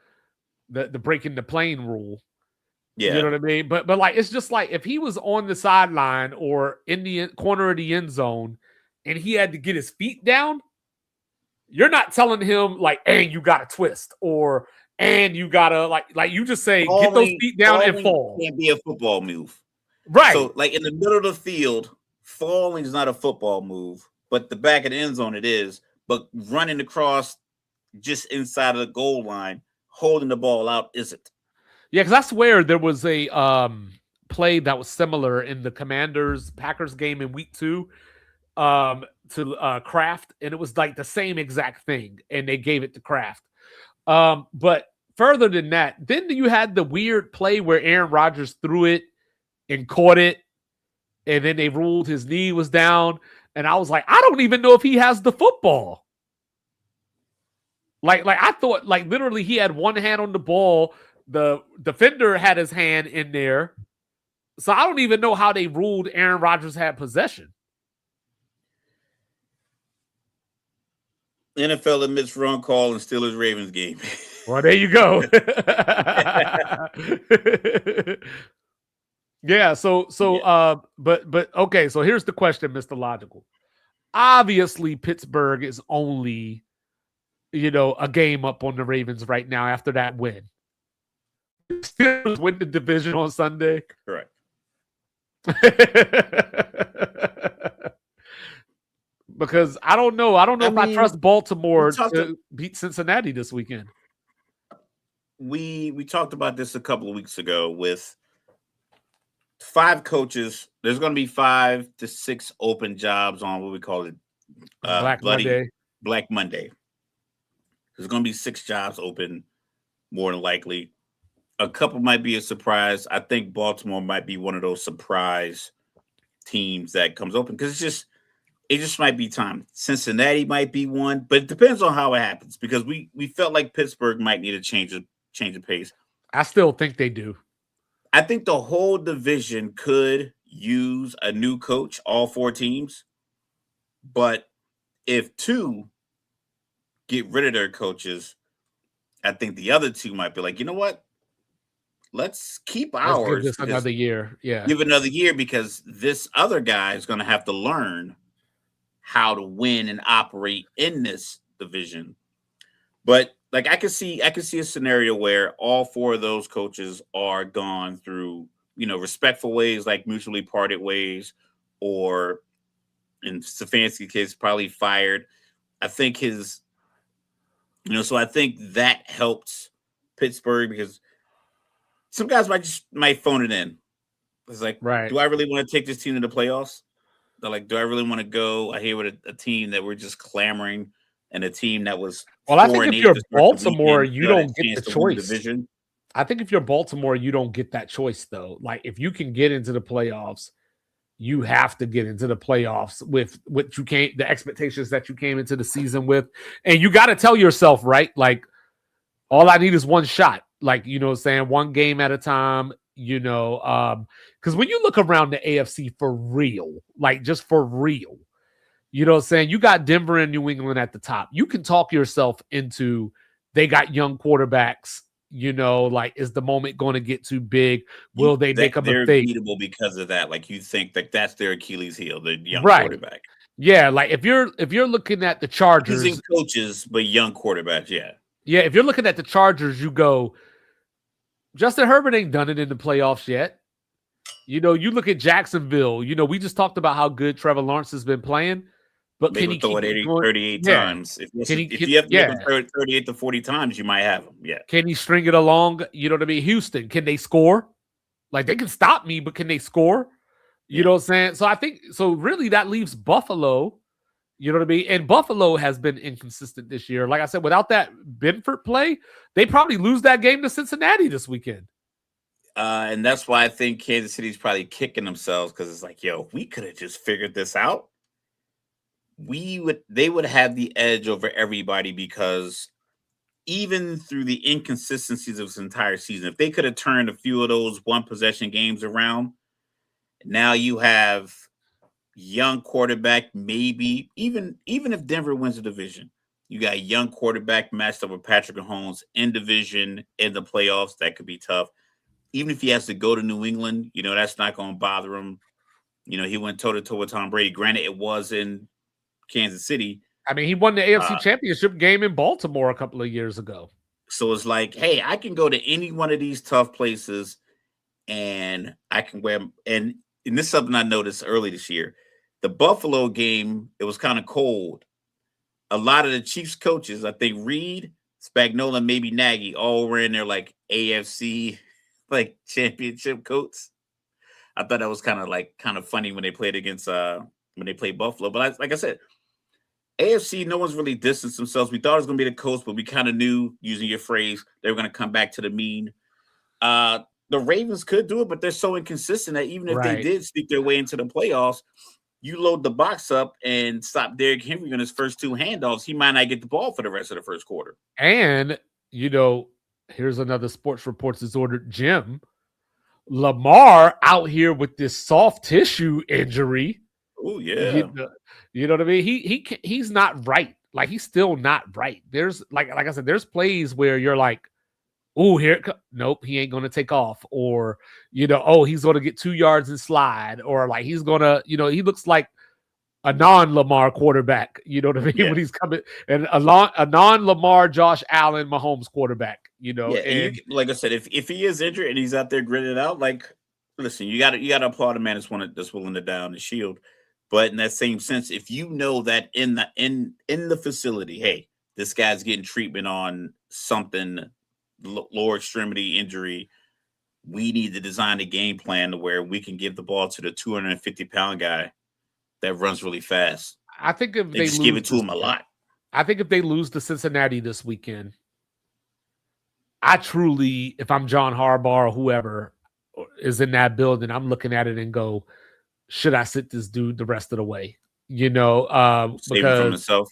breaking the plane rule. Yeah. You know what I mean? But like, it's just like if he was on the sideline or in the corner of the end zone and he had to get his feet down, you're not telling him like, and you got to twist, or and you got to like you just say, get those feet down and fall. Can't be a football move. Right. So like in the middle of the field, falling is not a football move, but the back of the end zone it is. But running across just inside of the goal line, holding the ball out isn't. Yeah, because I swear there was a play that was similar in the Packers game in week 2 to Kraft, and it was like the same exact thing, and they gave it to Kraft. But further than that, then you had the weird play where Aaron Rodgers threw it and caught it, and then they ruled his knee was down, and I was like, I don't even know if he has the football. Like I thought, like literally he had one hand on the ball. The defender had his hand in there. So I don't even know how they ruled Aaron Rodgers had possession. NFL admits wrong call and Steelers Ravens game. Well, there you go. Yeah, but okay, so here's the question, Mr. Logical. Obviously, Pittsburgh is only a game up on the Ravens right now after that win. Steelers win the division on Sunday. Correct. Because I don't know. I don't know if I trust Baltimore to beat Cincinnati this weekend. We talked about this a couple of weeks ago with 5 coaches. There's going to be 5 to 6 open jobs on what we call it Black Monday. There's going to be 6 jobs open, more than likely. A couple might be a surprise. I think Baltimore might be one of those surprise teams that comes open because it just might be time. Cincinnati might be one, but it depends on how it happens because we felt like Pittsburgh might need a change of pace. I still think they do. I think the whole division could use a new coach, all 4 teams. But if 2 get rid of their coaches, I think the other 2 might be like, you know what? Let's keep ours. Let's give this another year. Yeah. Give another year because this other guy is going to have to learn how to win and operate in this division. But like I can see a scenario where all 4 of those coaches are gone through, respectful ways, like mutually parted ways, or in Stefanski's case, probably fired. I think so I think that helps Pittsburgh because some guys might phone it in. It's like, right. Do I really want to take this team to the playoffs? They're like, do I really want to go here with a team that we're just clamoring and a team that was? Well, I think if you're Baltimore, you don't get the choice. I think if you're Baltimore, you don't get that choice though. Like if you can get into the playoffs, you have to get into the playoffs with what the expectations that you came into the season with, and you got to tell yourself, right? Like all I need is one shot. Like saying one game at a time. Because when you look around the AFC for real, like just for real, you got Denver and New England at the top. You can talk yourself into they got young quarterbacks. Like is the moment going to get too big? Will they make them a fake? They're beatable because of that. Like you think that that's their Achilles heel, the young quarterback. Yeah, like if you're looking at the Chargers, using coaches but young quarterbacks, yeah. Yeah, if you're looking at the Chargers, you go, Justin Herbert ain't done it in the playoffs yet. You look at Jacksonville. We just talked about how good Trevor Lawrence has been playing. But can he throw it 38 times? If you have to make him 38 to 40 times, you might have him. Yeah. Can he string it along? You know what I mean? Houston, can they score? Like they can stop me, but can they score? You know what I'm saying? So I think really that leaves Buffalo. You know what I mean? And Buffalo has been inconsistent this year. Like I said, without that Benford play, they probably lose that game to Cincinnati this weekend. And that's why I think Kansas City's probably kicking themselves because it's like, yo, if we could have just figured this out, they would have the edge over everybody because even through the inconsistencies of this entire season, if they could have turned a few of those one possession games around, now you have young quarterback, maybe even if Denver wins the division, you got a young quarterback matched up with Patrick Mahomes in division in the playoffs. That could be tough. Even if he has to go to New England, that's not going to bother him. He went toe to toe with Tom Brady. Granted, it was in Kansas City. I mean, he won the AFC Championship game in Baltimore a couple of years ago. So it's like, hey, I can go to any one of these tough places and I can wear. And this is something I noticed early this year. The Buffalo game, it was kind of cold. A lot of the Chiefs coaches, I think Reed, Spagnuolo, maybe Nagy, all were in there like AFC championship coats. I thought that was kind of funny when they played against when they played Buffalo. But like I said, AFC, no one's really distanced themselves. We thought it was going to be the coast, but we kind of knew, using your phrase, they were going to come back to the mean. The Ravens could do it, but they're so inconsistent that even if they did sneak their way into the playoffs, you load the box up and stop Derrick Henry on his first two handoffs, he might not get the ball for the rest of the first quarter. And, here's another Sports Reports disordered gem. Lamar out here with this soft tissue injury. Oh, yeah. You know what I mean? He's not right. Like, he's still not right. There's, like I said, there's plays where you're like, oh, nope, he ain't going to take off. Or, he's going to get 2 yards and slide. Or, like, he's going to, he looks like a non-Lamar quarterback. You know what I mean? Yeah. When he's coming. And a non-Lamar, Josh Allen, Mahomes quarterback, Yeah, and like I said, if he is injured and he's out there gritting it out, like, listen, you got to applaud a man that's willing to die on the shield. But in that same sense, if you know that in the facility, hey, this guy's getting treatment on something, lower extremity injury, we need to design a game plan to where we can give the ball to the 250-pound guy that runs really fast. I think if they just give it to him a lot. I think if they lose to Cincinnati this weekend, I truly, if I'm John Harbaugh or whoever is in that building, I'm looking at it and go, should I sit this dude the rest of the way? Save him from himself.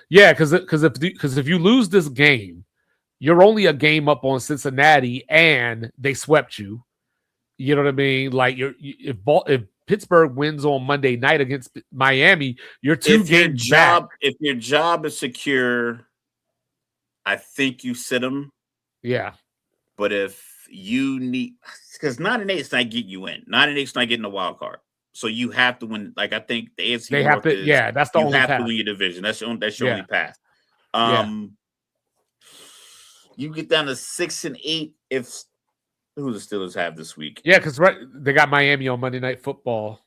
Yeah, because if you lose this game, you're only a game up on Cincinnati, and they swept you. You know what I mean? Like, if Pittsburgh wins on Monday night against Miami, you're 2 games back. If your job is secure, I think you sit them. Yeah. But if you need, because 9-8 is not getting you in. 9-8 is not getting a wild card. So you have to win. Like, I think the AFC they North have to. That's the only path. You have to win your division. That's your only path. You get down to 6-8 if who the Steelers have this week. Yeah, because they got Miami on Monday Night Football.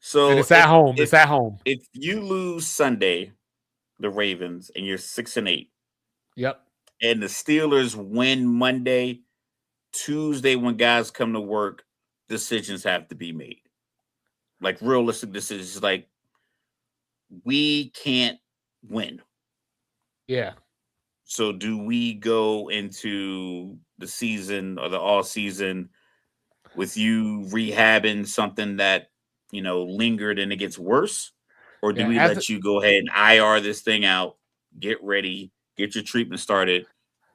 So and it's at home. It's at home. If you lose Sunday, the Ravens, and you're 6-8. Yep. And the Steelers win Monday, Tuesday when guys come to work, decisions have to be made. Like, realistic decisions, like, we can't win. Yeah. So do we go into the season or the all season with you rehabbing something that, lingered and it gets worse? Or do we let you go ahead and IR this thing out, get ready, get your treatment started,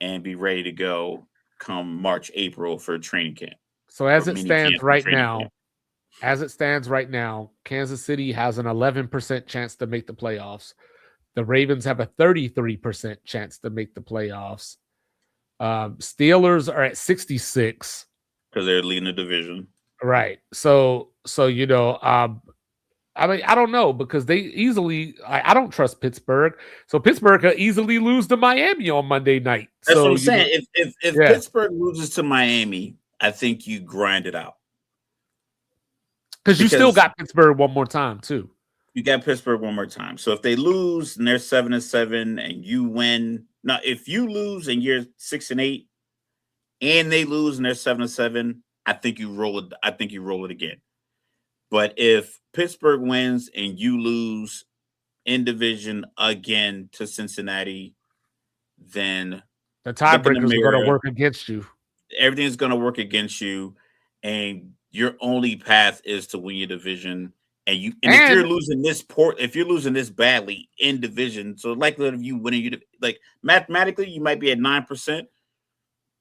and be ready to go come March, April for training camp? So as it stands right now, Kansas City has an 11% chance to make the playoffs. The Ravens have a 33% chance to make the playoffs. Steelers are at 66 because they're leading the division. Right. So I mean, I don't know, because they easily. I don't trust Pittsburgh, so Pittsburgh could easily lose to Miami on Monday night. That's what I'm saying. If Pittsburgh loses to Miami, I think you grind it out because you still got Pittsburgh one more time too. You got Pittsburgh one more time. So if they lose and they're 7-7 and you win, now if you lose and you're 6-8 and they lose and they're 7-7, I think you roll it. I think you roll it again. But if Pittsburgh wins and you lose in division again to Cincinnati, then The look in the tiebreakers are going to mirror. work against you. Everything's going to work against you, and your only path is to win your division. And if you're losing if you're losing this badly in division, so the likelihood of you winning, like mathematically, you might be at 9%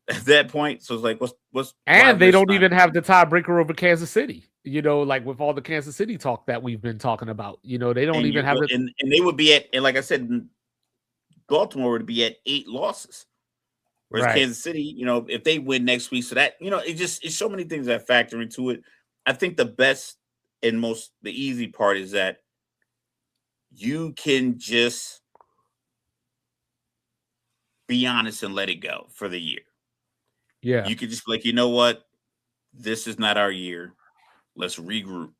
at that point. So it's like, what's and they don't even have the tiebreaker over Kansas City. Like with all the Kansas City talk that we've been talking about, they don't even have it. And they would be and like I said, Baltimore would be at 8 losses. Whereas Kansas City, if they win next week, so that, it's so many things that factor into it. I think the best and the easy part is that you can just be honest and let it go for the year. Yeah. You could just be like, you know what? This is not our year. Let's regroup.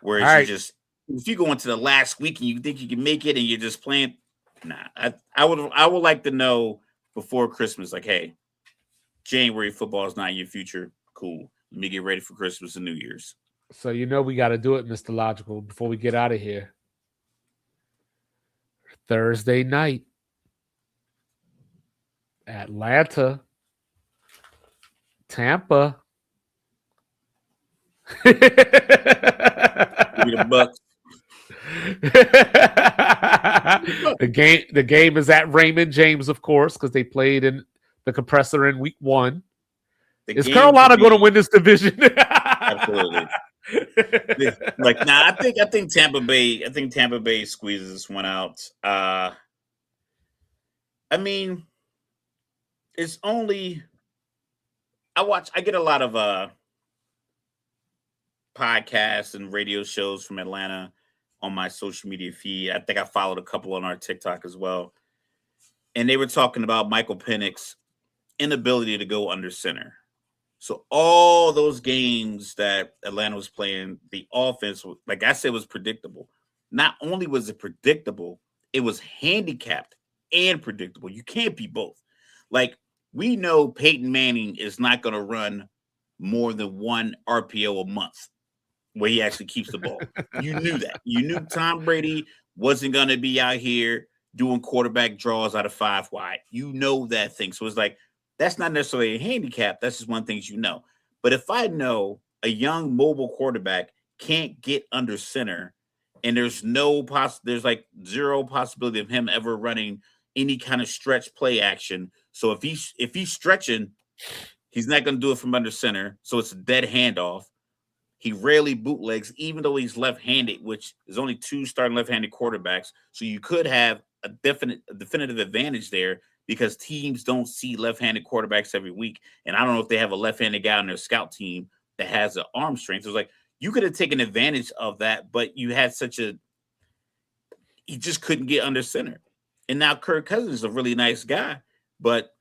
Whereas if you go into the last week and you think you can make it and you're just playing, I would like to know before Christmas, like, hey, January football is not your future. Cool. Let me get ready for Christmas and New Year's. So we got to do it, Mr. Logical, before we get out of here. Thursday night, Atlanta, Tampa. The Bucks. The game is at Raymond James, of course, because they played in the compressor in week 1. Is Carolina going to win this division? Absolutely. I think Tampa Bay. I think Tampa Bay squeezes this one out. I mean, it's only. I get a lot of podcasts and radio shows from Atlanta on my social media feed. I think I followed a couple on our TikTok as well. And they were talking about Michael Penix's inability to go under center. So all those games that Atlanta was playing, the offense, like I said, was predictable. Not only was it predictable, it was handicapped and predictable. You can't be both. Like, we know Peyton Manning is not going to run more than 1 RPO a month where he actually keeps the ball. You knew that. You knew Tom Brady wasn't going to be out here doing quarterback draws out of 5 wide. You know that thing. So it's like, that's not necessarily a handicap. That's just one thing you know. But if I know a young mobile quarterback can't get under center and there's like 0 possibility of him ever running any kind of stretch play action. So if he's stretching, he's not going to do it from under center. So it's a dead handoff. He rarely bootlegs, even though he's left-handed, which is only 2 starting left-handed quarterbacks. So you could have a definitive advantage there because teams don't see left-handed quarterbacks every week. And I don't know if they have a left-handed guy on their scout team that has an arm strength. So it's like, you could have taken advantage of that, but you had he just couldn't get under center. And now Kirk Cousins is a really nice guy, but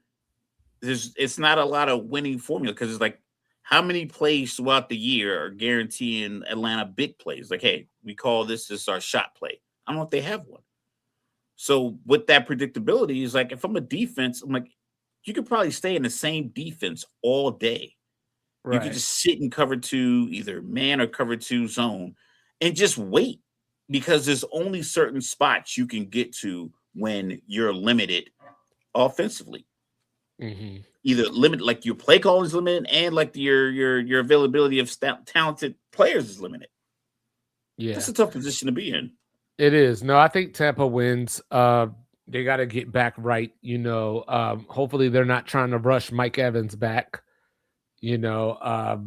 it's not a lot of winning formula because it's like, how many plays throughout the year are guaranteeing Atlanta big plays? Like, hey, we call this our shot play. I don't know if they have one. So with that predictability, is like, if I'm a defense, I'm like, you could probably stay in the same defense all day. Right. You could just sit in cover 2, either man or cover 2 zone, and just wait because there's only certain spots you can get to when you're limited offensively. Mm-hmm. Either limit, like your play call is limited, and like your availability of talented players is limited. Yeah, that's a tough position to be in. It is. No, I think Tampa wins. They got to get back right. Hopefully they're not trying to rush Mike Evans back. Because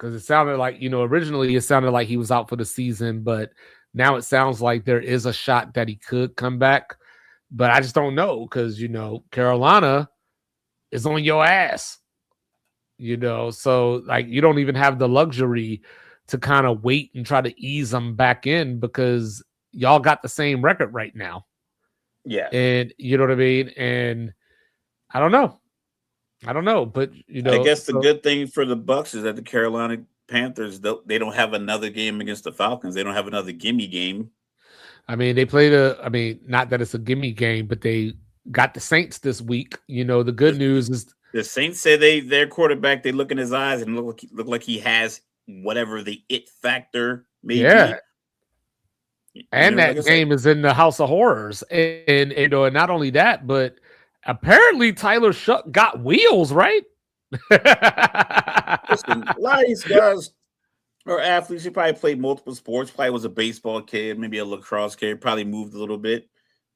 it sounded like, originally it sounded like he was out for the season, but now it sounds like there is a shot that he could come back. But I just don't know because, Carolina is on your ass, so like you don't even have the luxury to kind of wait and try to ease them back in because y'all got the same record right now. Yeah. And you know what I mean? And I don't know, but I guess the good thing for the Bucks is that the Carolina Panthers, they don't have another game against the Falcons. They don't have another gimme game. I mean, they played not that it's a gimme game, but they got the Saints this week. The good news is the Saints say their quarterback, they look in his eyes and look like he has whatever the it factor may Yeah. be. And Like I that said, game is in the House of Horrors. And you know, and not only that, but apparently Tyler Shuck got wheels, right? listen, a lot of these guys are athletes. He probably played multiple sports. Probably was a baseball kid, maybe a lacrosse kid. Probably moved a little bit.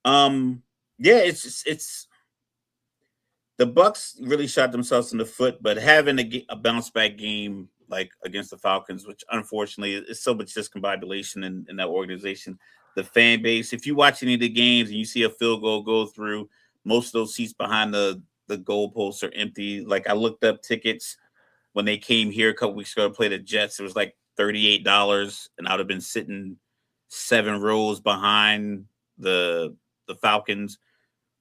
Yeah, it's the Bucks really shot themselves in the foot, but having a bounce back game like against the Falcons, which unfortunately is so much discombobulation in that organization. The fan base, if you watch any of the games and you see a field goal go through, most of those seats behind the goalposts are empty. Like I looked up tickets when they came here a couple weeks ago to play the Jets. It was like $38, and I'd have been sitting 7 rows behind the Falcons.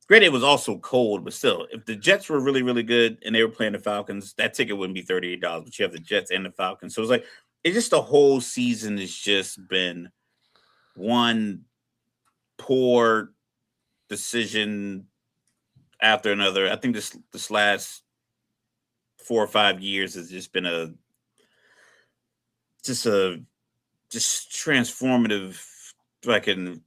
Granted, it was also cold, but still, if the Jets were really, really good and they were playing the Falcons, that ticket wouldn't be $38. But you have the Jets and the Falcons, so it's just the whole season has just been one poor decision after another. I think this last 4 or 5 years has just been a just transformative, fucking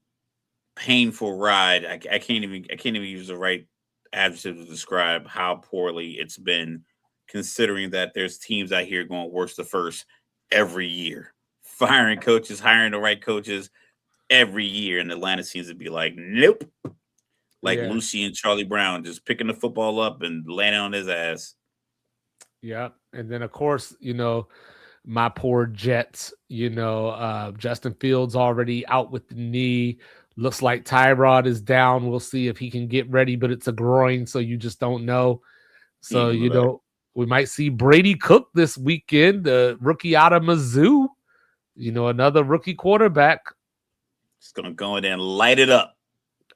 painful ride. I can't even use the right adjective to describe how poorly it's been, considering that there's teams out here going worse to first every year, firing coaches, hiring the right coaches every year, and Atlanta seems to be like, nope, like Yeah. Lucy and Charlie Brown just picking the football up and landing on his ass. Yeah. And then of course, you know, my poor Jets, you know, Justin Fields already out with the knee. Looks like Tyrod is down. We'll see if he can get ready, but it's a groin, so you just don't know. So, Even you better. know, we might see Brady Cook this weekend, the rookie out of Mizzou, you know, another rookie quarterback. Just gonna go in there and light it up.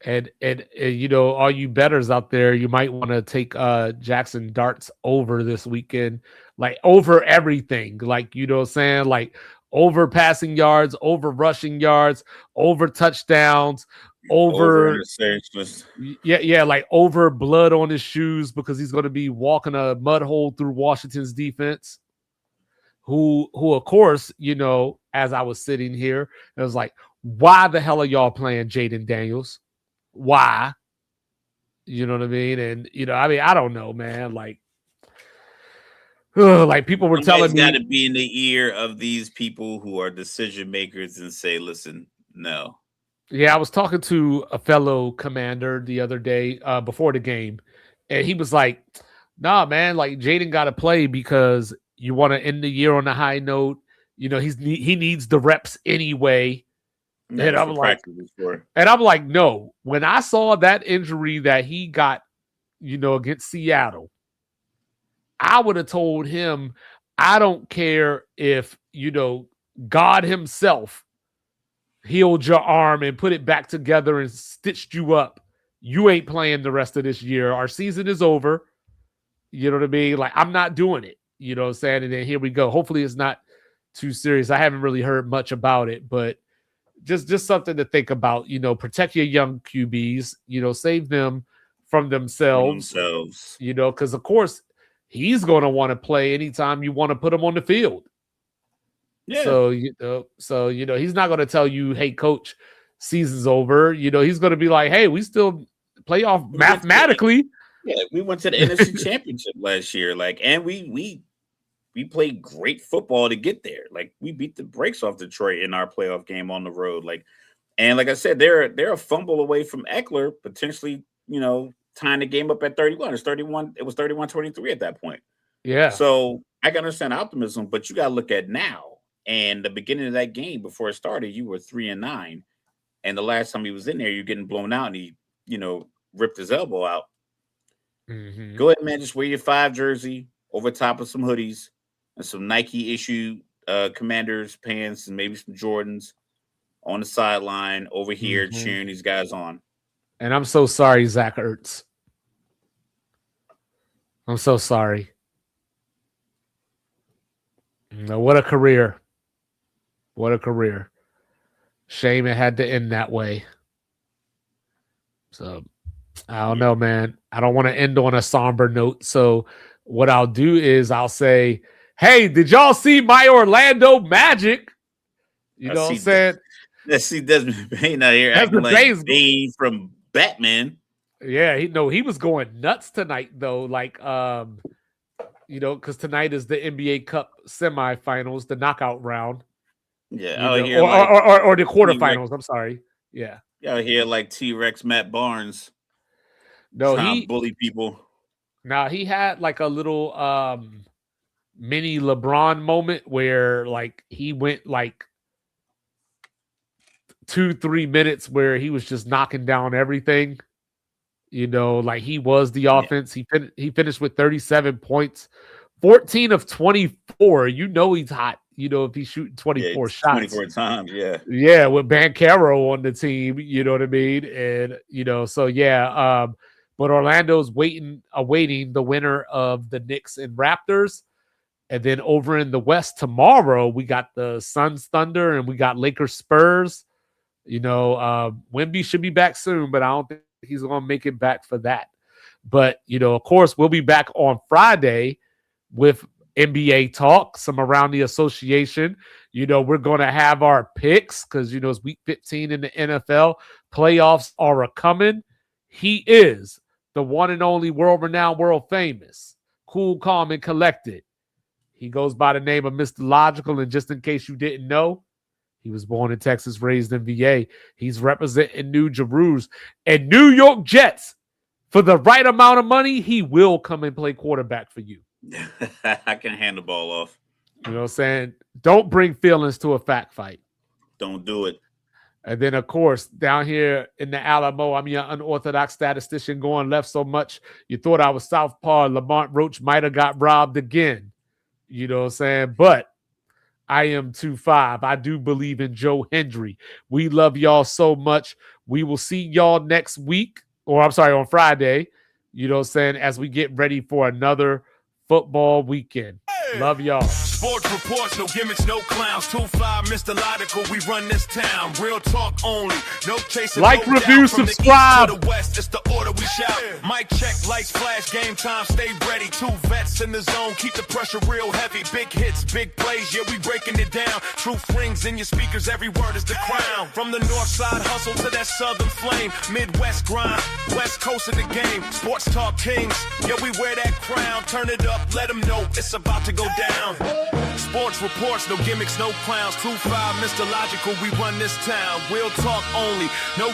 And you know, all you bettors out there, you might want to take Jackson Darts over this weekend, like over everything, like, you know what I'm saying, like over passing yards, over rushing yards, over touchdowns, Over over interceptions. yeah, like over blood on his shoes because he's going to be walking a mud hole through Washington's defense. Who of course, you know, as I was sitting here, it was like, why the hell are y'all playing Jaden Daniels? Why? You know what I mean? And you know, I mean, I don't know, man. Like, like people were telling Somebody's got me, to be in the ear of these people who are decision makers and say, "Listen, no." yeah, I was talking to a fellow commander the other day before the game, and he was like, "Nah, man, like Jaden got to play because you want to end the year on a high note. You know, he needs the reps anyway." No, And that's I'm what like, practice is for. no. When I saw that injury that he got, you know, against Seattle, I would have told him, I don't care if, you know, God himself healed your arm and put it back together and stitched you up. You ain't playing the rest of this year. Our season is over. You know what I mean? Like, I'm not doing it. You know what I'm saying? And then here we go. Hopefully it's not too serious. I haven't really heard much about it, but just something to think about. You know, protect your young QBs, you know, save them from themselves, you know, because of course he's going to want to play anytime you want to put him on the field. Yeah, So you know, he's not going to tell you, "Hey, coach, season's over." You know, he's going to be like, "Hey, we still playoff mathematically." we went to the NFC Championship last year, like, and we played great football to get there. Like, we beat the brakes off Detroit in our playoff game on the road. Like, and like I said, they're a fumble away from Eckler potentially, you know, tying the game up at 31. It's 31. It was 31-23 at that point. Yeah. So I can understand optimism, but you got to look at now. And the beginning of that game before it started, you were 3-9, and the last time he was in there, you're getting blown out, and he, you know, ripped his elbow out. Mm-hmm. Go ahead, man. Just wear your 5 jersey over top of some hoodies and some Nike issue Commanders pants and maybe some Jordans on the sideline over here cheering these guys on. And I'm so sorry, Zach Ertz. I'm so sorry. You know, what a career. What a career. Shame it had to end that way. So I don't know, man. I don't want to end on a somber note. So what I'll do is I'll say, Hey, did y'all see my Orlando Magic? You know what I'm saying? Let's see Desmond Bain out here acting like Bane from Batman. Yeah, he was going nuts tonight though. Like you know, because tonight is the NBA Cup semifinals, the knockout round. Yeah, or the quarterfinals. I'm sorry. Yeah. Out here like T-Rex Matt Barnes. No, he bully people. Now he had like a little mini LeBron moment where like he went like 2-3 minutes where he was just knocking down everything. You know, like he was the offense. Yeah. He finished with 37 points, 14 of 24. You know he's hot. You know, if he's shooting 24 shots. 24 times, yeah. Yeah, with Banchero on the team, you know what I mean? And, you know, so yeah. But Orlando's awaiting the winner of the Knicks and Raptors. And then over in the West tomorrow, we got the Suns Thunder and we got Lakers Spurs. You know, Wemby should be back soon, but I don't think he's going to make it back for that. But, you know, of course, we'll be back on Friday with NBA talk, some around the association. You know, we're going to have our picks because, you know, it's week 15 in the NFL. Playoffs are coming. He is the one and only world-renowned, world-famous, cool, calm, and collected. He goes by the name of Mr. Logical, and just in case you didn't know, he was born in Texas, raised in VA. He's representing New Jerusalem and New York Jets. For the right amount of money, he will come and play quarterback for you. I can hand the ball off. You know what I'm saying? Don't bring feelings to a fact fight. Don't do it. And then, of course, down here in the Alamo, I'm your unorthodox statistician going left so much you thought I was southpaw. Lamont Roach might have got robbed again. You know what I'm saying? But I am 2-5. I do believe in Joe Hendry. We love y'all so much. We will see y'all next week, or I'm sorry, on Friday, you know what I'm saying, as we get ready for another football weekend. Love y'all. Sports reports, no gimmicks, no clowns. 2-5, Mr. Logical, we run this town. Real talk only, no chasing. Like, no review, subscribe. From the east to the west, it's the order we shout. Mic check, lights flash, game time, stay ready. 2 vets in the zone, keep the pressure real heavy. Big hits, big plays, yeah, we breaking it down. Truth rings in your speakers, every word is the crown. From the north side hustle to that southern flame. Midwest grind, west coast of the game. Sports talk kings, yeah, we wear that crown. Turn it up, let them know it's about to go down. Sports reports, no gimmicks, no clowns. 2-5, Mr. Logical, we run this town. Real talk only, no